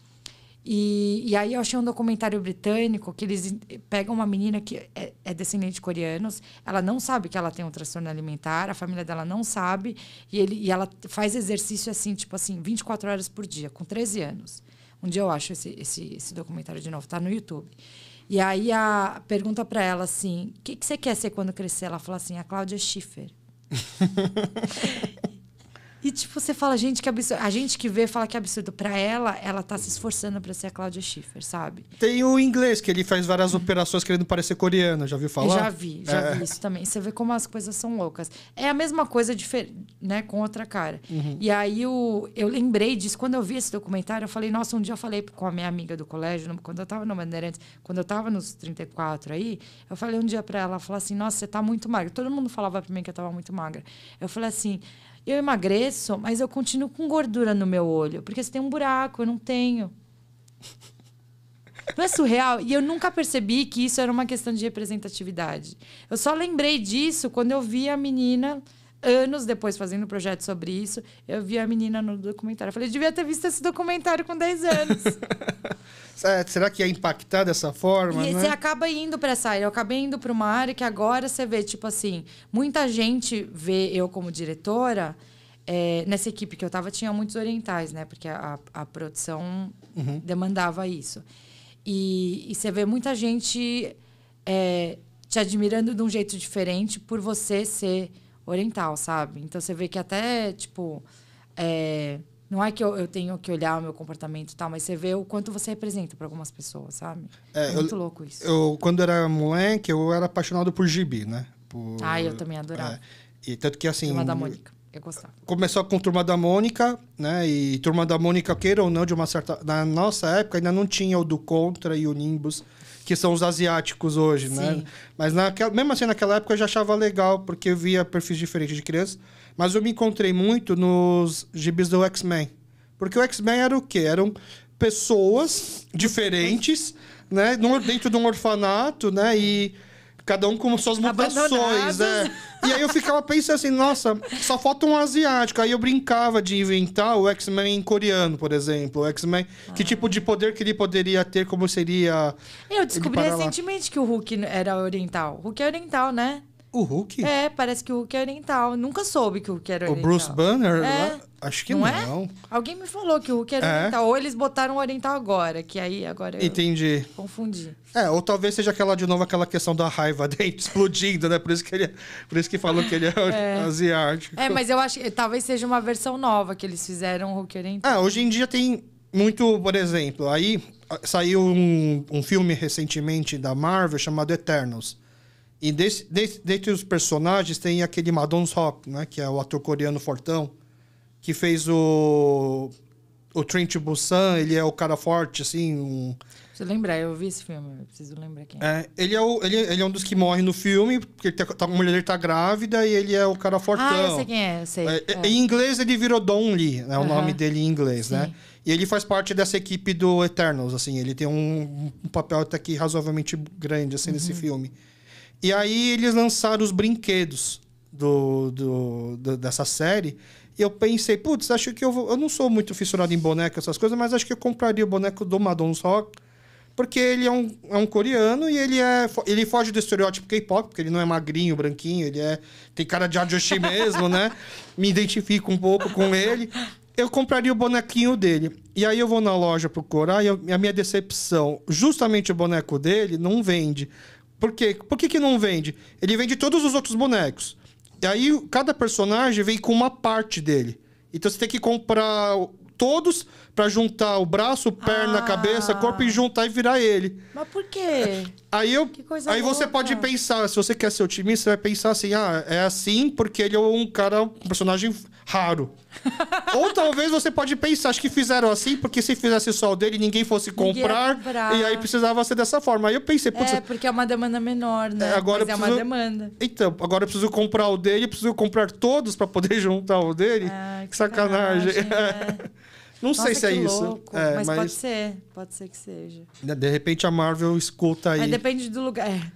E aí eu achei um documentário britânico que eles pegam uma menina que é descendente de coreanos, ela não sabe que ela tem um transtorno alimentar, a família dela não sabe, e ela faz exercício assim, tipo assim, 24 horas por dia, com 13 anos. Um dia eu acho esse documentário de novo, tá no YouTube. E aí pergunta para ela assim, o que você quer ser quando crescer? Ela fala assim, a Cláudia Schiffer. E, tipo, você fala, gente, que absurdo. A gente que vê fala que é absurdo. Pra ela tá se esforçando pra ser a Cláudia Schiffer, sabe? Tem o inglês, que ele faz várias operações querendo parecer coreano. Já viu falar? Eu já vi isso também. Você vê como as coisas são loucas. É a mesma coisa, né, com outra cara. Uhum. E aí, eu lembrei disso. Quando eu vi esse documentário, eu falei, nossa, um dia eu falei com a minha amiga do colégio, quando eu tava no Bandeirantes, quando eu tava nos 34 aí, eu falei um dia pra ela, falei assim, nossa, você tá muito magra. Todo mundo falava pra mim que eu tava muito magra. Eu falei assim... Eu emagreço, mas eu continuo com gordura no meu olho. Porque você tem um buraco, eu não tenho. Não é surreal? E eu nunca percebi que isso era uma questão de representatividade. Eu só lembrei disso quando eu vi a menina, anos depois, fazendo um projeto sobre isso. Eu vi a menina no documentário. Eu falei, devia ter visto esse documentário com 10 anos. Será que ia impactar dessa forma? E né? você acaba indo para essa área. Eu acabei indo para uma área que agora você vê, tipo assim, muita gente vê eu como diretora. Nessa equipe que eu estava, tinha muitos orientais, né? Porque a produção demandava isso. E você vê muita gente te admirando de um jeito diferente por você ser oriental, sabe? Então você vê que até, tipo. Não é que eu tenho que olhar o meu comportamento e tal, mas você vê o quanto você representa para algumas pessoas, sabe? É muito louco isso. Quando era moleque, eu era apaixonado por gibi, né? Eu também adorava. E tanto que assim... Turma da Mônica, eu gostava. Começou com Turma da Mônica, né? E Turma da Mônica, queira ou não, de uma certa... Na nossa época, ainda não tinha o do Contra e o Nimbus, que são os asiáticos hoje, Sim. né? Mas mesmo assim, naquela época, eu já achava legal, porque eu via perfis diferentes de crianças. Mas eu me encontrei muito nos gibis do X-Men. Porque o X-Men era o quê? Eram pessoas diferentes, né? Dentro de um orfanato, né? E cada um com suas mutações, né? E aí eu ficava pensando assim, nossa, só falta um asiático. Aí eu brincava de inventar o X-Men coreano, por exemplo. O X-Men, que tipo de poder que ele poderia ter, como seria... Eu descobri recentemente que o Hulk era oriental. O Hulk é oriental, né? O Hulk? Parece que o Hulk é oriental. Nunca soube que o Hulk era oriental. O Bruce Banner? Acho que não. Alguém me falou que o Hulk era oriental. Ou eles botaram o oriental agora, que aí agora eu confundi. Ou talvez seja aquela questão da raiva dele explodindo, né? Por isso que falam que ele é asiático. Mas eu acho que talvez seja uma versão nova que eles fizeram o Hulk oriental. Hoje em dia tem muito, por exemplo, aí saiu um filme recentemente da Marvel chamado Eternals. E dentre os personagens tem aquele Ma Dong-seok, né? Que é o ator coreano fortão, que fez o Train to Busan. Ele é o cara forte, assim. Preciso lembrar, eu vi esse filme, eu preciso lembrar quem é. Ele é um dos que morre no filme, porque a mulher dele tá grávida e ele é o cara fortão. Eu sei quem é, eu sei. Em inglês ele virou Don Lee, né? O nome dele em inglês, Sim. né? E ele faz parte dessa equipe do Eternals, assim. Ele tem um papel até que razoavelmente grande, assim, nesse filme. E aí eles lançaram os brinquedos dessa série. E eu pensei, putz, acho que eu não sou muito fissurado em boneco, essas coisas, mas acho que eu compraria o boneco do Ma Dong-seok Porque ele é um coreano e ele foge do estereótipo K-pop, porque ele não é magrinho, branquinho, tem cara de ajoshi mesmo, né? Me identifico um pouco com ele. Eu compraria o bonequinho dele. E aí eu vou na loja procurar e a minha decepção, justamente o boneco dele não vende. Por quê? Por que não vende? Ele vende todos os outros bonecos. E aí cada personagem vem com uma parte dele. Então você tem que comprar todos pra juntar o braço, perna, cabeça, corpo e juntar e virar ele. Mas por quê? Que coisa aí louca. Você pode pensar, se você quer ser otimista, você vai pensar assim, é assim porque ele é um personagem raro. Ou talvez você pode pensar, acho que fizeram assim, porque se fizesse só o dele, ninguém fosse comprar, e aí precisava ser dessa forma. Aí eu pensei, putz... porque é uma demanda menor, né? Agora Mas é uma demanda. Então, agora eu preciso comprar o dele, preciso comprar todos pra poder juntar o dele. Que sacanagem. Não sei se é isso. Mas pode ser que seja. De repente a Marvel escuta aí. Mas depende do lugar.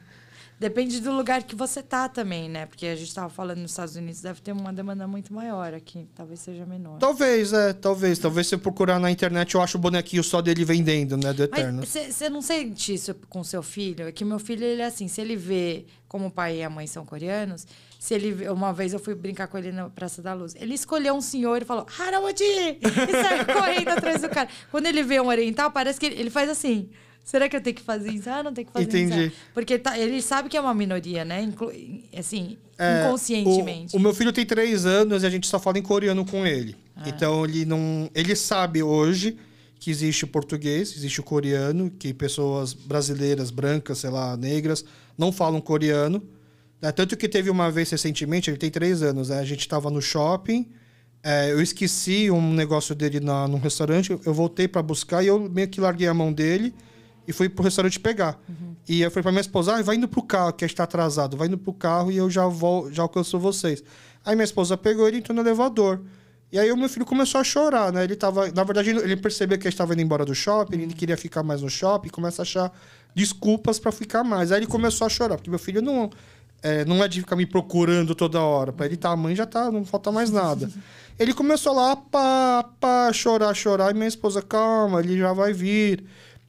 Depende do lugar que você tá também, né? Porque a gente tava falando nos Estados Unidos, deve ter uma demanda muito maior aqui. Talvez seja menor. Talvez. Talvez se eu procurar na internet, eu acho o bonequinho só dele vendendo, né? Do Eterno. Mas você não sente isso com seu filho? É que meu filho, ele é assim, se ele vê, como o pai e a mãe são coreanos, se ele vê, uma vez eu fui brincar com ele na Praça da Luz. Ele escolheu um senhor e falou, Haramoji! E saiu correndo atrás do cara. Quando ele vê um oriental, parece que ele faz assim... Será que eu tenho que fazer isso? Não tenho que fazer isso. Entendi. Porque ele sabe que é uma minoria, né? Inconscientemente. O meu filho tem 3 anos e a gente só fala em coreano com ele. Então, ele sabe hoje que existe o português, existe o coreano, que pessoas brasileiras, brancas, sei lá, negras, não falam coreano. Tanto que teve uma vez recentemente, ele tem 3 anos, né? A gente estava no shopping, eu esqueci um negócio dele num restaurante, eu voltei para buscar e eu meio que larguei a mão dele e fui pro restaurante pegar. E eu falei pra minha esposa, vai indo pro carro, que a gente tá atrasado. Vai indo pro carro e eu já alcanço vocês. Aí minha esposa pegou ele e entrou no elevador. E aí o meu filho começou a chorar, né? Na verdade, ele percebeu que a gente estava indo embora do shopping, ele queria ficar mais no shopping, começa a achar desculpas para ficar mais. Aí ele começou a chorar, porque meu filho não é de ficar me procurando toda hora. Para ele a mãe já tá, não falta mais nada. Ele começou lá, chorar, e minha esposa, calma, ele já vai vir.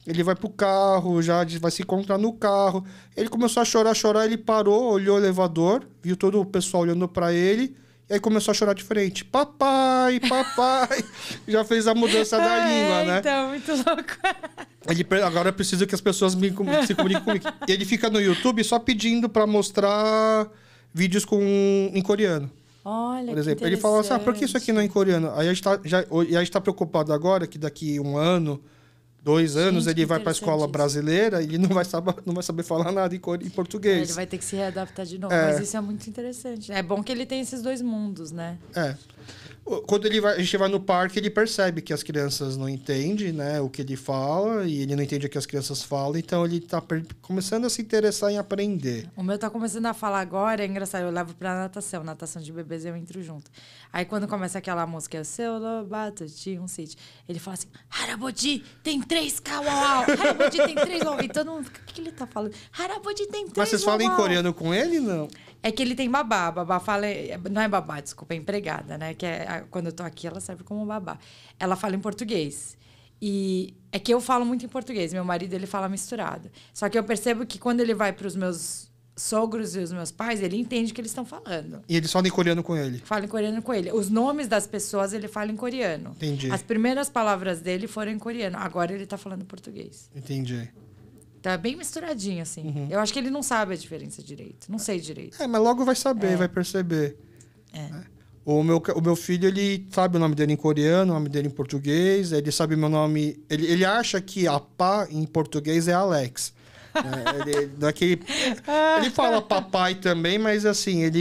Ele vai pro carro, já vai se encontrar no carro. Ele começou a chorar, ele parou, olhou o elevador, viu todo o pessoal olhando para ele, e aí começou a chorar de frente. Papai! Já fez a mudança da língua, né? Então, muito louco. Agora eu preciso que as pessoas se comuniquem comigo. E ele fica no YouTube só pedindo para mostrar vídeos em coreano. Olha, por exemplo, ele fala assim, por que isso aqui não é em coreano? Aí a gente tá preocupado agora que daqui 1 ano, 2 anos, ele vai para a escola brasileira e não vai saber falar nada em português. Ele vai ter que se readaptar de novo. Mas isso é muito interessante. É bom que ele tem esses 2 mundos, né? Quando a gente vai no parque, ele percebe que as crianças não entendem, né, o que ele fala, e ele não entende o que as crianças falam, então ele tá começando a se interessar em aprender. O meu tá começando a falar agora, é engraçado, eu levo pra natação de bebês eu entro junto. Aí quando começa aquela música, o seu lobato tinha um sítio, ele fala assim, Haraboji, tem 3 kawau, Haraboji tem 3 uau. E todo mundo fica, o que ele tá falando? Haraboji tem 3 Mas vocês falam em coreano com ele, não? É que ele tem babá. Babá fala... Não é babá, desculpa, é empregada, né? Que quando eu tô aqui, ela serve como babá. Ela fala em português. E é que eu falo muito em português. Meu marido, ele fala misturado. Só que eu percebo que quando ele vai pros meus sogros e os meus pais, ele entende o que eles estão falando. E eles falam em coreano com ele? Fala em coreano com ele. Os nomes das pessoas, ele fala em coreano. Entendi. As primeiras palavras dele foram em coreano. Agora ele tá falando português. Entendi. Tá bem misturadinho, assim. Eu acho que ele não sabe a diferença direito. Não sei direito. Mas logo vai saber, vai perceber. O meu filho, ele sabe o nome dele em coreano, o nome dele em português. Ele sabe meu nome... Ele acha que a pá, em português, é Alex. Ele fala papai também, mas assim, eu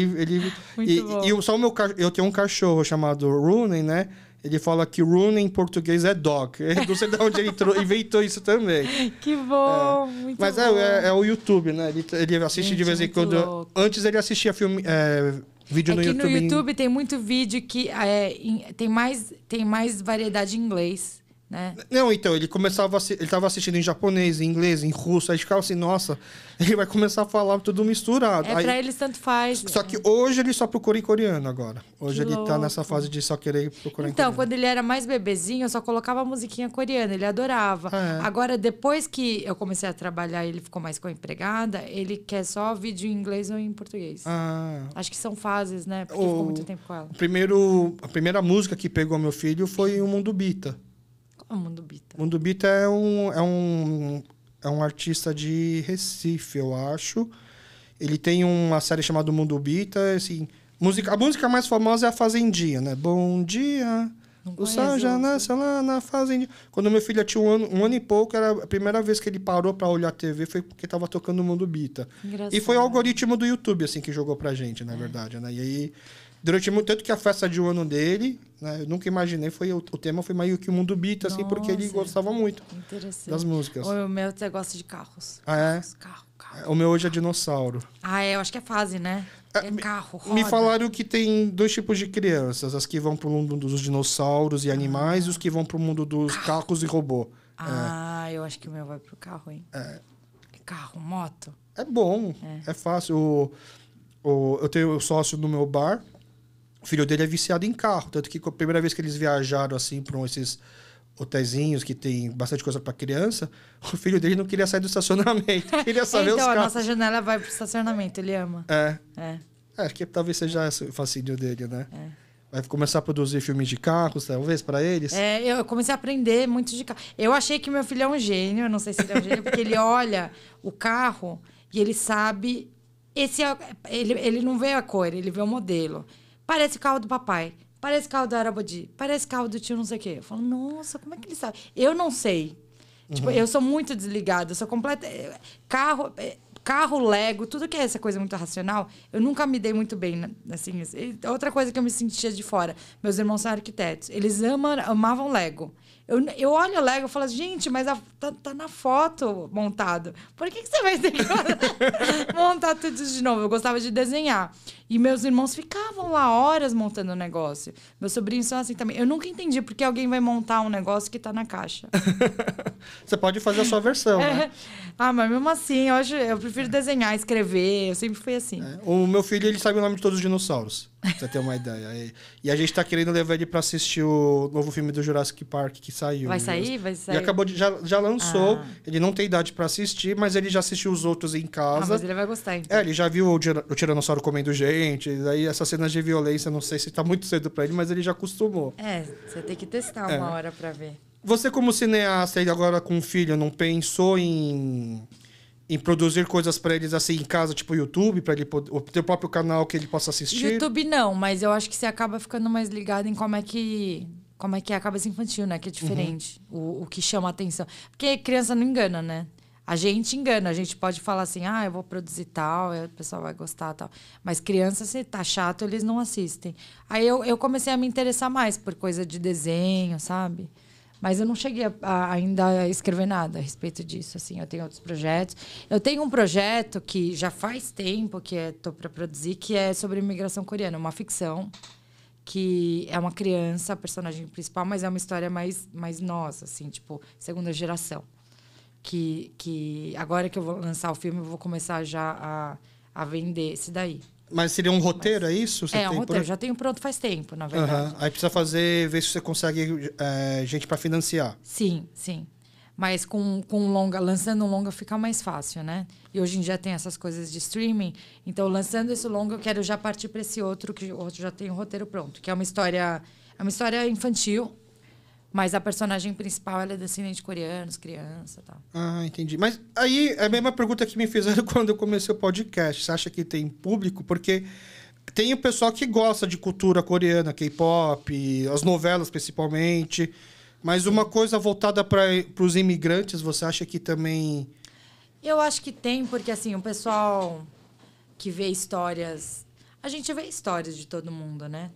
tenho um cachorro chamado Rooney, né? Ele fala que Rooney em português é dog. Eu não sei de onde ele inventou isso também. Que bom, muito mas bom. É o YouTube, né? Ele assiste de vez em quando. Louco. Antes ele assistia vídeo no YouTube. No YouTube tem muito vídeo que tem mais variedade em inglês né? Não, então, ele tava assistindo em japonês, em inglês, em russo, aí ficava assim, nossa, ele vai começar a falar tudo misturado. Aí, Pra eles tanto faz. só que hoje ele só procura em coreano agora. Hoje Que ele tá nessa louco. fase de só querer procurar em Então, coreano. quando ele era mais bebezinho, eu só colocava musiquinha coreana, ele adorava. Ah, é? Agora, depois que eu comecei a trabalhar e ele ficou mais com a empregada, ele quer só vídeo em inglês ou em português. Ah, Acho que são fases, né? Porque ficou muito tempo com ela. a primeira música que pegou meu filho foi o Mundo Bita. Qual é o Mundo Bita? O Mundo Bita é um artista de Recife, eu acho. Ele tem uma série chamada Mundo Bita, assim... a música mais famosa é a Fazendinha, né? Bom dia, Não o sol já conheço. nasce lá na Fazendinha. Quando meu filho tinha um ano e pouco, era a primeira vez que ele parou pra olhar a TV, foi porque tava tocando o Mundo Bita. Engraçado. E foi o algoritmo do YouTube, assim, que jogou pra gente, na verdade, né? E aí, durante muito... Tanto que a festa de 1 ano dele, né? Eu nunca imaginei, o tema foi meio que o Mundo Bita, assim, porque ele Nossa. gostava muito Interessante. das músicas. O meu você gosta de carros. Ah, é? Carro. O meu hoje é dinossauro. Ah, eu acho que é fase, né? É carro, roda. Me falaram que tem 2 tipos de crianças. As que vão pro mundo dos dinossauros e animais e os que vão pro mundo dos carros e robô. Ah, eu acho que o meu vai pro carro, hein? Carro, moto. É bom, é fácil. Eu tenho o sócio no meu bar, o filho dele é viciado em carro. Tanto que a primeira vez que eles viajaram assim para esses hotéisinhos que tem bastante coisa para criança, o filho dele não queria sair do estacionamento, queria saber os Então, a carros. nossa janela vai pro estacionamento, ele ama. É. Acho que talvez seja esse o fascínio dele, né? Vai começar a produzir filmes de carros, talvez, para eles. Eu comecei a aprender muito de carro. Eu achei que meu filho é um gênio, eu não sei se ele é um gênio, porque ele olha o carro e ele sabe. Ele não vê a cor, ele vê o modelo. Parece o carro do papai, parece o carro do Arabodi, parece o carro do tio não sei o quê. Eu falo, nossa, como é que ele sabe? Eu não sei. Tipo, eu sou muito desligada, eu sou completa. Carro, Lego, tudo que é essa coisa muito racional, eu nunca me dei muito bem, né? Assim, outra coisa que eu me sentia de fora, meus irmãos são arquitetos, eles amavam Lego. Eu olho o Lego e falo, gente, mas tá na foto montado. Por que você vai ter que montar tudo isso de novo? Eu gostava de desenhar. E meus irmãos ficavam lá horas montando o negócio. Meus sobrinhos são assim também. Eu nunca entendi por que alguém vai montar um negócio que tá na caixa. Você pode fazer a sua versão, né? Ah, mas mesmo assim, eu prefiro desenhar, escrever. Eu sempre fui assim. O meu filho, ele sabe o nome de todos os dinossauros, pra você ter uma ideia. E a gente tá querendo levar ele pra assistir o novo filme do Jurassic Park que saiu. Vai sair? Vai sair. E acabou já lançou. Ele não tem idade pra assistir, mas ele já assistiu os outros em casa. Mas ele vai gostar, então. Ele já viu o Tiranossauro comendo gente. Daí essas cenas de violência, não sei se tá muito cedo pra ele, mas ele já acostumou. Você tem que testar uma hora pra ver. Você, como cineasta, e agora com um filho, não pensou em produzir coisas pra eles assim em casa, tipo YouTube, pra ele ter o próprio canal que ele possa assistir? YouTube não, mas eu acho que você acaba ficando mais ligado em como é que é a cabeça infantil, né? Que é diferente. O que chama a atenção. Porque criança não engana, né? A gente engana. A gente pode falar assim, eu vou produzir tal, o pessoal vai gostar tal. Mas criança, se tá chato, eles não assistem. Aí eu comecei a me interessar mais por coisa de desenho, sabe? Mas eu não cheguei ainda a escrever nada a respeito disso, assim. Eu tenho outros projetos. Eu tenho um projeto que já faz tempo que estou para produzir, que é sobre imigração coreana, uma ficção que é uma criança, a personagem principal, mas é uma história mais nossa, assim, tipo, segunda geração. Que agora que eu vou lançar o filme, eu vou começar já a vender esse daí. Mas seria um roteiro, é isso? Um roteiro. Já tenho pronto faz tempo, na verdade. Aí precisa ver se você consegue gente para financiar. Sim. Mas com longa, lançando um longa fica mais fácil, né? E hoje em dia tem essas coisas de streaming. Então, lançando esse longa, eu quero já partir para esse outro, que o outro já tem o roteiro pronto. Que é uma história infantil, mas a personagem principal ela é descendente de coreanos, criança e tal. Ah, entendi. Mas aí é a mesma pergunta que me fizeram quando eu comecei o podcast. Você acha que tem público? Porque tem o pessoal que gosta de cultura coreana, K-pop, as novelas principalmente. Mas uma coisa voltada para os imigrantes, você acha que também... Eu acho que tem, porque assim, o pessoal que vê histórias... A gente vê histórias de todo mundo, né?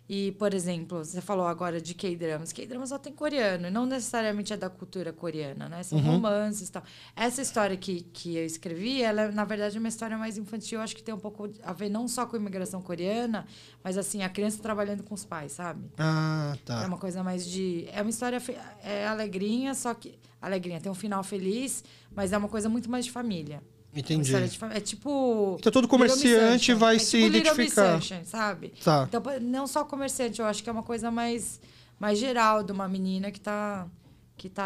E, por exemplo, você falou agora de K-dramas. K-dramas só tem coreano, e não necessariamente é da cultura coreana, né? São romances e tal. Essa história que eu escrevi, ela, na verdade, é uma história mais infantil. Acho que tem um pouco a ver não só com a imigração coreana, mas, assim, a criança trabalhando com os pais, sabe? Ah, tá. É uma coisa mais de... É uma história... É alegrinha, só que... Alegrinha, tem um final feliz, mas é uma coisa muito mais de família. Entendi. É tipo... Então todo comerciante vai se identificar. Sunshine, sabe? Tá. Então, não só comerciante, eu acho que é uma coisa mais geral de uma menina que tá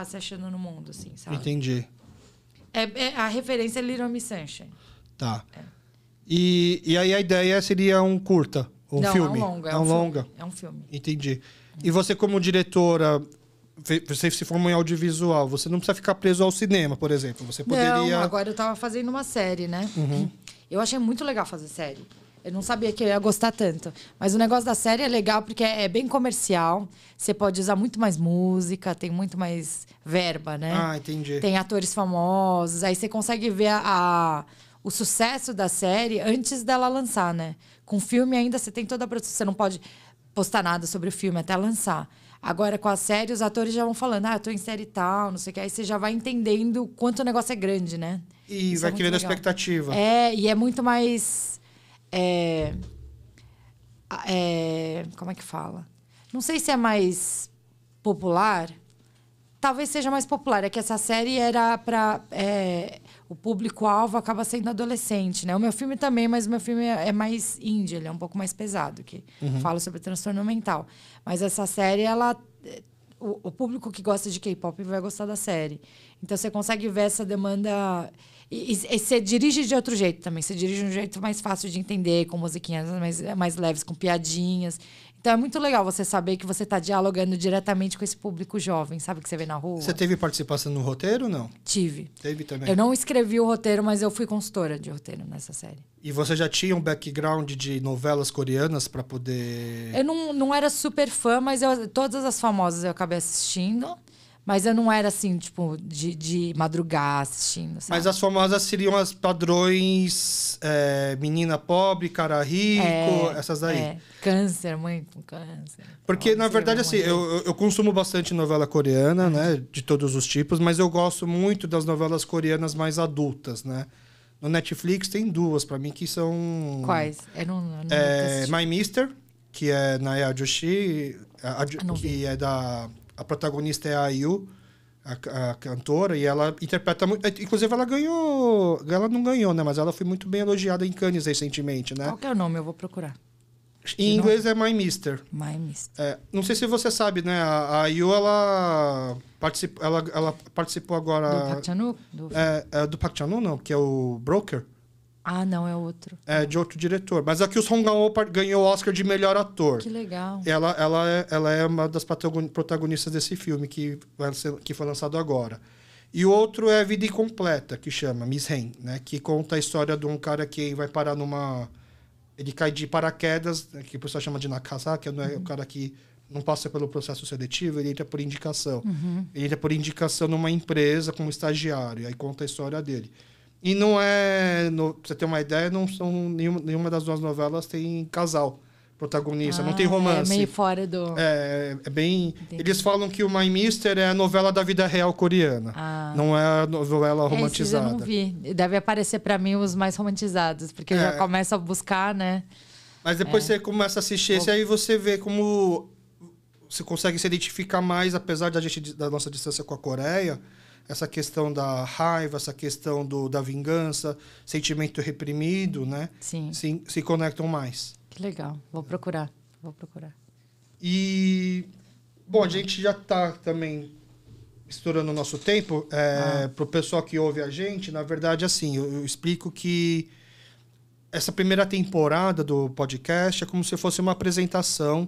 se achando no mundo, assim, sabe? Entendi. A referência é Little Miss Sunshine. Tá. E aí a ideia seria um curta, um filme? Não, é um longa. É um longa? É um filme. Entendi. E você como diretora... Você se formou em audiovisual, você não precisa ficar preso ao cinema, por exemplo. Você poderia... Não, agora eu tava fazendo uma série, né? Eu achei muito legal fazer série. Eu não sabia que eu ia gostar tanto. Mas o negócio da série é legal porque é bem comercial. Você pode usar muito mais música, tem muito mais verba, né? Ah, entendi. Tem atores famosos. Aí você consegue ver o sucesso da série antes dela lançar, né? Com filme ainda você tem toda a produção. Você não pode postar nada sobre o filme até lançar. Agora, com a série, os atores já vão falando, eu tô em série tal, não sei o que. Aí você já vai entendendo quanto o negócio é grande, né? E Isso vai é criando a legal. expectativa. E é muito mais... como é que fala? Não sei se é mais popular. Talvez seja mais popular. É que essa série era para... o público-alvo acaba sendo adolescente, né? O meu filme também, mas o meu filme é mais indie. Ele é um pouco mais pesado, que fala sobre transtorno mental. Mas essa série, o público que gosta de K-pop vai gostar da série. Então, você consegue ver essa demanda... E você dirige de outro jeito também. Você dirige de um jeito mais fácil de entender, com musiquinhas mais leves, com piadinhas. Então, é muito legal você saber que você está dialogando diretamente com esse público jovem, sabe? Que você vê na rua. Você teve participação no roteiro ou não? Tive. Teve também. Eu não escrevi o roteiro, mas eu fui consultora de roteiro nessa série. E você já tinha um background de novelas coreanas para poder... Eu não era super fã, mas todas as famosas eu acabei assistindo. Mas eu não era, assim, tipo, de madrugar assistindo, sabe? Mas as famosas seriam as padrões menina pobre, cara rico, essas daí. Câncer, mãe com câncer. Porque, na verdade, assim, eu consumo bastante novela coreana, né? De todos os tipos, mas eu gosto muito das novelas coreanas mais adultas, né? No Netflix tem duas, pra mim, que são... Quais? Eu não My Mister, que é Naya Joshi, que é da... A protagonista é a IU, a cantora, e ela interpreta muito... Inclusive, ela ganhou... Ela não ganhou, né? Mas ela foi muito bem elogiada em Cannes recentemente, né? Qual que é o nome? Eu vou procurar. Em inglês é My Mister. My Mister. Não sei se você sabe, né? A IU, ela participou agora... Do Park Chan-wook? Do Park Chan-wook, não, que é o Broker. Ah, não, é outro. É de outro diretor. Mas aqui o Song Kang-ho ganhou o Oscar de melhor ator. Que legal. Ela é uma das protagonistas desse filme que foi lançado agora. E o outro é Vida Incompleta, que chama Miss Hen, né? Que conta a história de um cara que vai parar numa... Ele cai de paraquedas, né, que o pessoal chama de nakasa, que é o cara que não passa pelo processo seletivo, ele entra por indicação. Ele entra por indicação numa empresa como estagiário. Aí conta a história dele. E não é... pra você ter uma ideia, não são nenhuma das duas novelas tem casal protagonista, não tem romance. É meio fora do... É bem... Entendi. Eles falam que o My Mister é a novela da vida real coreana. Não é a novela romantizada. Eu não vi. Deve aparecer pra mim os mais romantizados, porque eu já começo a buscar, né? Mas depois você começa a assistir esse, aí você vê como... Você consegue se identificar mais, apesar da nossa distância com a Coreia... Essa questão da raiva, essa questão da vingança, sentimento reprimido, né? Sim. Se conectam mais. Que legal. Vou procurar. E... Bom, a gente já está também estourando o nosso tempo. Para o pessoal que ouve a gente, na verdade, assim, eu explico que essa primeira temporada do podcast é como se fosse uma apresentação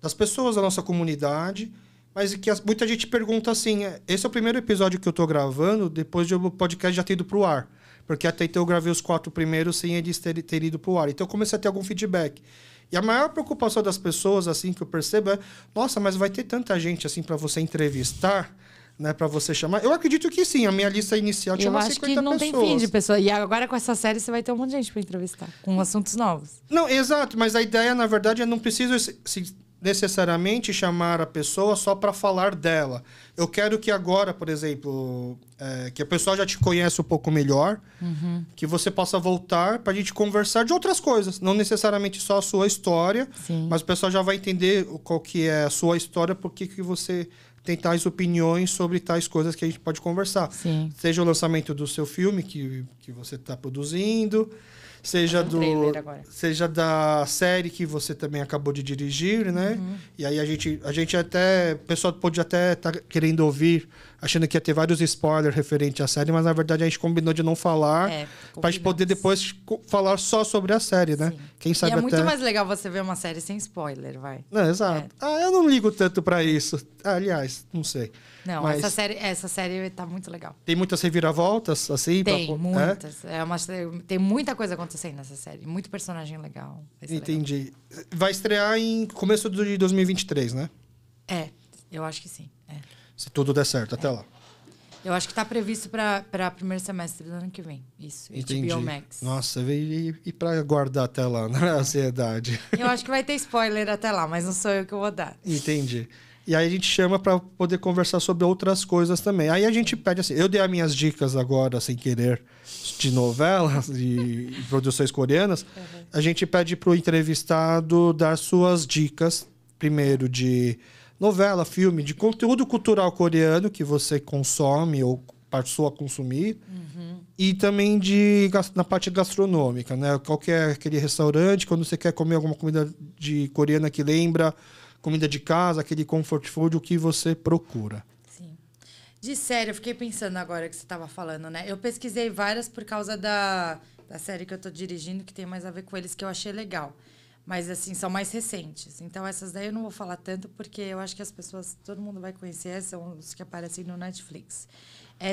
das pessoas da nossa comunidade... Mas que muita gente pergunta assim, esse é o primeiro episódio que eu estou gravando depois de o podcast já ter ido para o ar. Porque até então eu gravei os 4 primeiros sem eles ter ido para o ar. Então eu comecei a ter algum feedback. E a maior preocupação das pessoas, assim, que eu percebo é... Nossa, mas vai ter tanta gente, assim, para você entrevistar, né? Para você chamar. Eu acredito que sim. A minha lista inicial tinha umas 50 pessoas. Eu acho que não tem fim de pessoa. E agora com essa série você vai ter um monte de gente para entrevistar. Com assuntos novos. Não, exato. Mas a ideia, na verdade, é não preciso necessariamente chamar a pessoa só para falar dela. Eu quero que agora, por exemplo, que a pessoa já te conhece um pouco melhor, que você possa voltar para a gente conversar de outras coisas. Não necessariamente só a sua história, Sim. mas o pessoal já vai entender qual que é a sua história, por que você tem tais opiniões sobre tais coisas que a gente pode conversar. Sim. Seja o lançamento do seu filme que você está produzindo, seja seja da série que você também acabou de dirigir, né? E aí a gente até... O pessoal pode até estar querendo ouvir, achando que ia ter vários spoilers referentes à série, mas na verdade a gente combinou de não falar, pra gente poder depois falar só sobre a série, né? Sim. Quem sabe E é até... muito mais legal você ver uma série sem spoiler, vai. Não, exato. Eu não ligo tanto pra isso. Aliás, não sei. Não, mas essa série tá muito legal. tem muitas reviravoltas, assim? Tem, muitas. Tem muita coisa acontecendo nessa série. Muito personagem legal. Entendi. Legal. Vai estrear em começo de 2023, né? Eu acho que sim. Se tudo der certo, até lá. Eu acho que tá previsto para primeiro semestre do ano que vem. Isso, Entendi. HBO Max. Nossa, e para guardar até lá, né? A ansiedade. Eu acho que vai ter spoiler até lá, mas não sou eu que vou dar. Entendi. E aí a gente chama para poder conversar sobre outras coisas também. Aí a gente pede assim, eu dei as minhas dicas agora, sem querer, de novelas e produções coreanas. A gente pede pro entrevistado dar suas dicas, primeiro de novela, filme, de conteúdo cultural coreano que você consome ou passou a consumir. E também na parte gastronômica, né? Qual que é aquele restaurante, quando você quer comer alguma comida de coreana que lembra comida de casa, aquele comfort food, o que você procura. Sim. De série, eu fiquei pensando agora que você estava falando, né? Eu pesquisei várias por causa da série que eu tô dirigindo, que tem mais a ver com eles, que eu achei legal. Mas, assim, são mais recentes. Então, essas daí eu não vou falar tanto, porque eu acho que as pessoas, todo mundo vai conhecer, são os que aparecem no Netflix.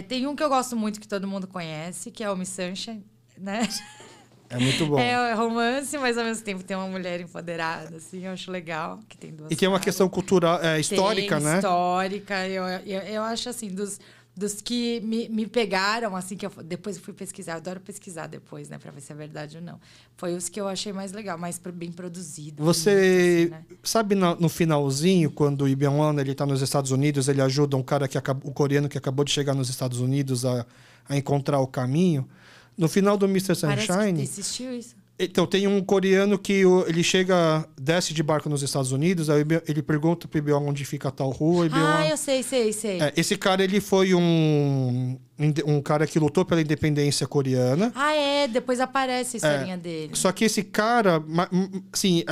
Tem um que eu gosto muito, que todo mundo conhece, que é o Miss Sunshine, né? É muito bom. É romance, mas ao mesmo tempo tem uma mulher empoderada, assim, eu acho legal. Que tem duas e tem uma questão cultural, histórica, né? Histórica, eu acho assim, dos que me pegaram, assim, que depois eu fui pesquisar, eu adoro pesquisar depois, né, pra ver se é verdade ou não. Foi os que eu achei mais legal, mais bem produzido. Você assim, né? sabe no finalzinho, quando o Lee Byung-hun ele tá nos Estados Unidos, ele ajuda o coreano que acabou de chegar nos Estados Unidos a encontrar o caminho. No final do Mr. Sunshine... Parece que assistiu isso. Então, tem um coreano que ele desce de barco nos Estados Unidos, aí ele pergunta pro Byung onde fica a tal rua. Eu sei. Esse cara, ele foi um cara que lutou pela independência coreana. Depois aparece a historinha dele. Só que esse cara, assim,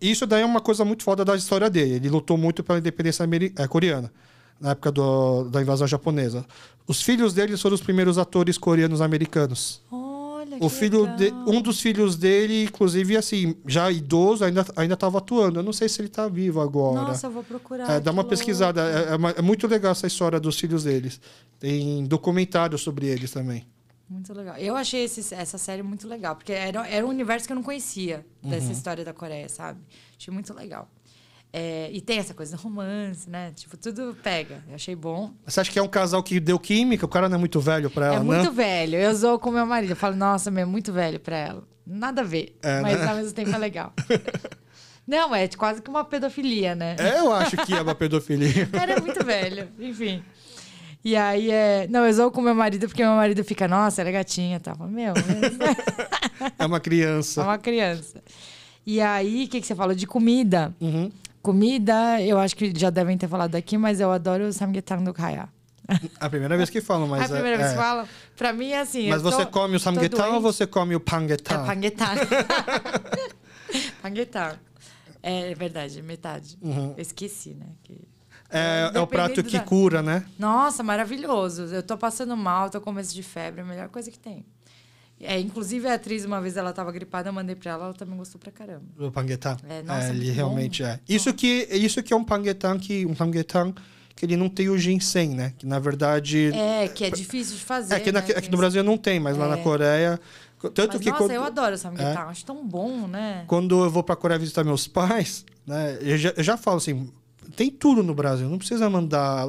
isso daí é uma coisa muito foda da história dele. Ele lutou muito pela independência coreana, na época da invasão japonesa. Os filhos dele foram os primeiros atores coreanos americanos. Olha, Um dos filhos dele, inclusive, assim, já idoso, ainda estava atuando. Eu não sei se ele está vivo agora. Nossa, eu vou procurar. Dá uma pesquisada. É muito legal essa história dos filhos deles. Tem documentários sobre eles também. Muito legal. Eu achei essa série muito legal, porque era um universo que eu não conhecia dessa história da Coreia, sabe? Achei muito legal. E tem essa coisa do romance, né? Tipo, tudo pega. Eu achei bom. Você acha que é um casal que deu química? O cara não é muito velho pra ela, né? É muito velho. Eu zoo com meu marido. Eu falo, nossa, é muito velho pra ela. Nada a ver. Mas, ao mesmo tempo, é legal. Não, é quase que uma pedofilia, né? Eu acho que é uma pedofilia. O cara é muito velho. Enfim. E aí, Não, eu zoo com meu marido, porque meu marido fica, nossa, ela é gatinha e tal. Meu... É uma criança. É uma criança. E aí, o que você falou? De comida. Uhum. Comida, eu acho que já devem ter falado aqui, mas eu adoro o samgyetang do Kaya. A primeira vez que falam, mas... A primeira vez que falam? Pra mim é assim... Mas você come o samgyetang ou você come o pangetang? É pangetang. Pangetang. É verdade, metade. Eu esqueci, né? É o prato que cura, né? Nossa, maravilhoso. Eu tô passando mal, tô com começo de febre, é a melhor coisa que tem. Inclusive, a atriz, uma vez ela tava gripada, eu mandei pra ela gostou pra caramba. O pangetang? Nossa, ele realmente é. Isso que é um pangetang que ele não tem o ginseng, né? Que, na verdade... que é difícil de fazer, aqui no Brasil não tem, mas lá na Coreia... Nossa, eu adoro o samgyetang, acho tão bom, né? Quando eu vou pra Coreia visitar meus pais, né? Eu já falo assim... Tem tudo no Brasil. Não precisa mandar...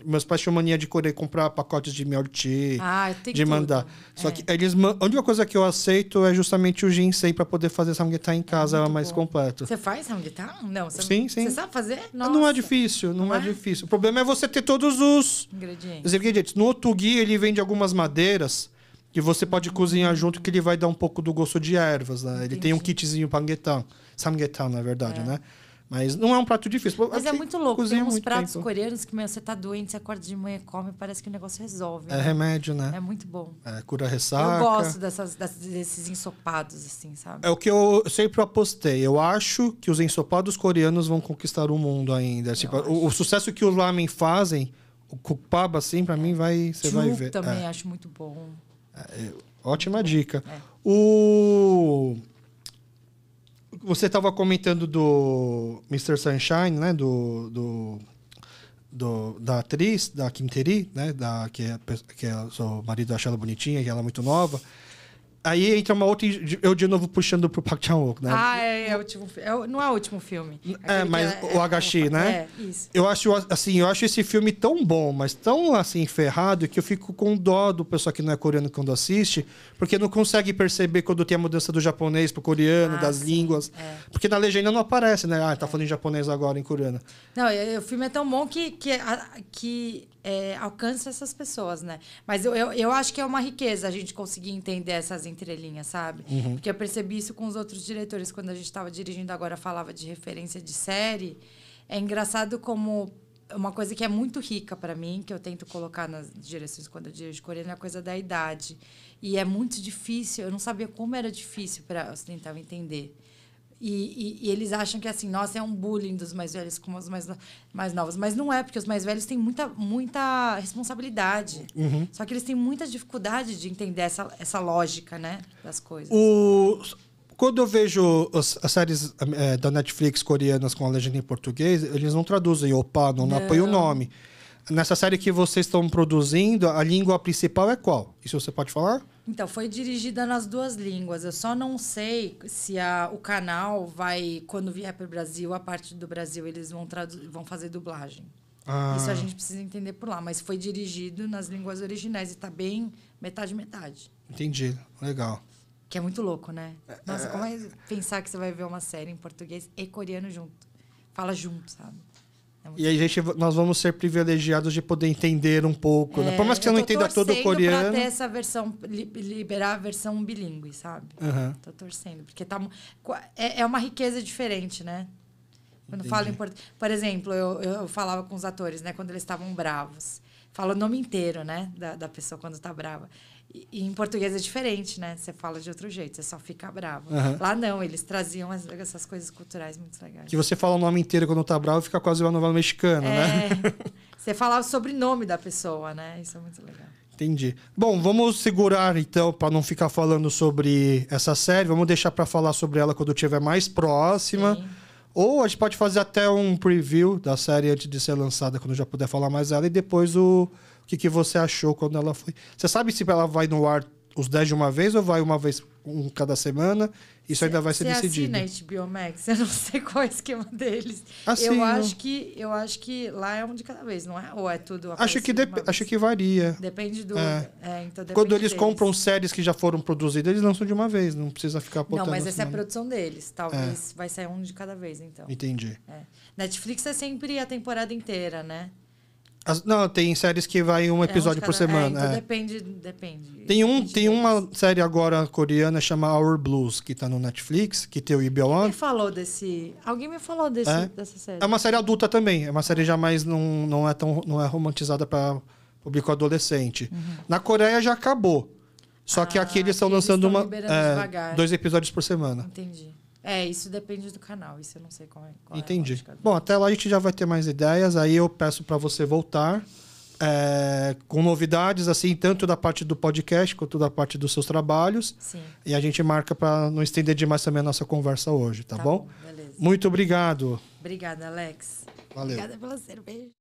Meus pais tinham mania de comprar pacotes de miorti. Tem de tudo. mandar. Só que a única coisa que eu aceito é justamente o ginseng para poder fazer samguetá em casa mais completo. Você faz samguetá? Não. Sim. Você sabe fazer? Nossa. Não é difícil, não é difícil. O problema é você ter todos os ingredientes. No otugui, ele vende algumas madeiras que você pode cozinhar junto, que ele vai dar um pouco do gosto de ervas, né? Ele tem um kitzinho panguetá. Samguetá, na verdade, né? Mas não é um prato difícil. Mas é muito louco. Tem uns pratos coreanos que você tá doente, você acorda de manhã e come, parece que o negócio resolve. É remédio, né? É muito bom. Cura ressaca. Eu gosto desses ensopados, assim, sabe? É o que eu sempre apostei. Eu acho que os ensopados coreanos vão conquistar o mundo ainda. Tipo, o sucesso que os lamen fazem, o kukbaba, assim, pra mim, você vai ver. Também acho muito bom. Ótima dica. Você estava comentando do Mr. Sunshine, né? Da atriz, da Kim Tae-ri, né? Que é o marido acha ela bonitinha, que ela é muito nova. Aí entra uma outra... Eu, de novo, puxando pro Park Chan-wook, né? É o último filme. Não é o último filme. Mas o Agashi, né? Isso. Eu acho esse filme tão bom, mas tão, assim, ferrado, que eu fico com dó do pessoal que não é coreano quando assiste, porque não consegue perceber quando tem a mudança do japonês pro coreano, das línguas. Porque na legenda não aparece, né? Tá falando em japonês agora, em coreano. Não, o filme é tão bom que alcança essas pessoas, né? Mas eu acho que é uma riqueza a gente conseguir entender essas entrelinhas, sabe? Porque eu percebi isso com os outros diretores. Quando a gente estava dirigindo agora, falava de referência de série. É engraçado como uma coisa que é muito rica para mim, que eu tento colocar nas direções quando eu dirijo coreano, é a coisa da idade. E é muito difícil. Eu não sabia como era difícil para ocidental entender. E eles acham que, assim, nossa, é um bullying dos mais velhos com os mais novos. Mas não é, porque os mais velhos têm muita responsabilidade. Só que eles têm muita dificuldade de entender essa lógica, né, das coisas. Quando eu vejo as séries da Netflix coreanas com a legenda em português, eles não traduzem opa, não apoiam o nome. Nessa série que vocês estão produzindo, a língua principal é qual? Isso você pode falar? Então, foi dirigida nas duas línguas. Eu só não sei se o canal vai, quando vier para o Brasil, a parte do Brasil, eles vão fazer dublagem. Isso a gente precisa entender por lá. Mas foi dirigido nas línguas originais e está bem metade. Entendi. Legal. Que é muito louco, né? Nossa, como é pensar que você vai ver uma série em português e coreano junto? Fala junto, sabe? E aí, nós vamos ser privilegiados de poder entender um pouco. Né? Por mais que você não entenda todo o coreano. Pra ter essa versão, liberar a versão bilíngue, sabe? Tô torcendo. Porque é uma riqueza diferente, né? Quando fala por exemplo, eu falava com os atores, né? Quando eles estavam bravos. Fala o nome inteiro, né? Da pessoa quando tá brava. E em português é diferente, né? Você fala de outro jeito, você só fica bravo. Lá não, eles traziam essas coisas culturais muito legais. Que você fala o nome inteiro quando tá bravo, fica quase uma novela mexicana, né? Você fala o sobrenome da pessoa, né? Isso é muito legal. Entendi. Bom, vamos segurar, então, para não ficar falando sobre essa série. Vamos deixar para falar sobre ela quando estiver mais próxima. Sim. Ou a gente pode fazer até um preview da série antes de ser lançada, quando já puder falar mais dela. E depois o que você achou quando ela foi. Você sabe se ela vai no ar os 10 de uma vez ou vai uma vez cada semana? Isso ainda vai ser decidido. Você assina HBO Max? Eu não sei qual é o esquema deles. Eu acho que lá é um de cada vez, não é? Ou é tudo acho que varia. Depende do... então depende quando eles compram séries que já foram produzidas, eles lançam de uma vez. Não precisa ficar botando. Não, mas essa é a produção deles. Talvez vai sair um de cada vez, então. Entendi. Netflix é sempre a temporada inteira, né? Não, tem séries que vai um episódio por semana. Então depende. Tem uma série agora coreana chamada Our Blues, que tá no Netflix, que tem o Lee Byung-hun. Alguém me falou dessa série. É uma série adulta também. É uma série já mais não é romantizada para público adolescente. Na Coreia já acabou. Só que aqui eles estão lançando 2 episódios por semana. Entendi. Isso depende do canal. Isso eu não sei qual Entendi. É a lógica. Bom, até lá a gente já vai ter mais ideias. Aí eu peço para você voltar com novidades, assim, tanto da parte do podcast quanto da parte dos seus trabalhos. Sim. E a gente marca para não estender demais também a nossa conversa hoje, tá bom? Beleza. Muito obrigado. Obrigada, Alex. Valeu. Obrigada pela cerveja.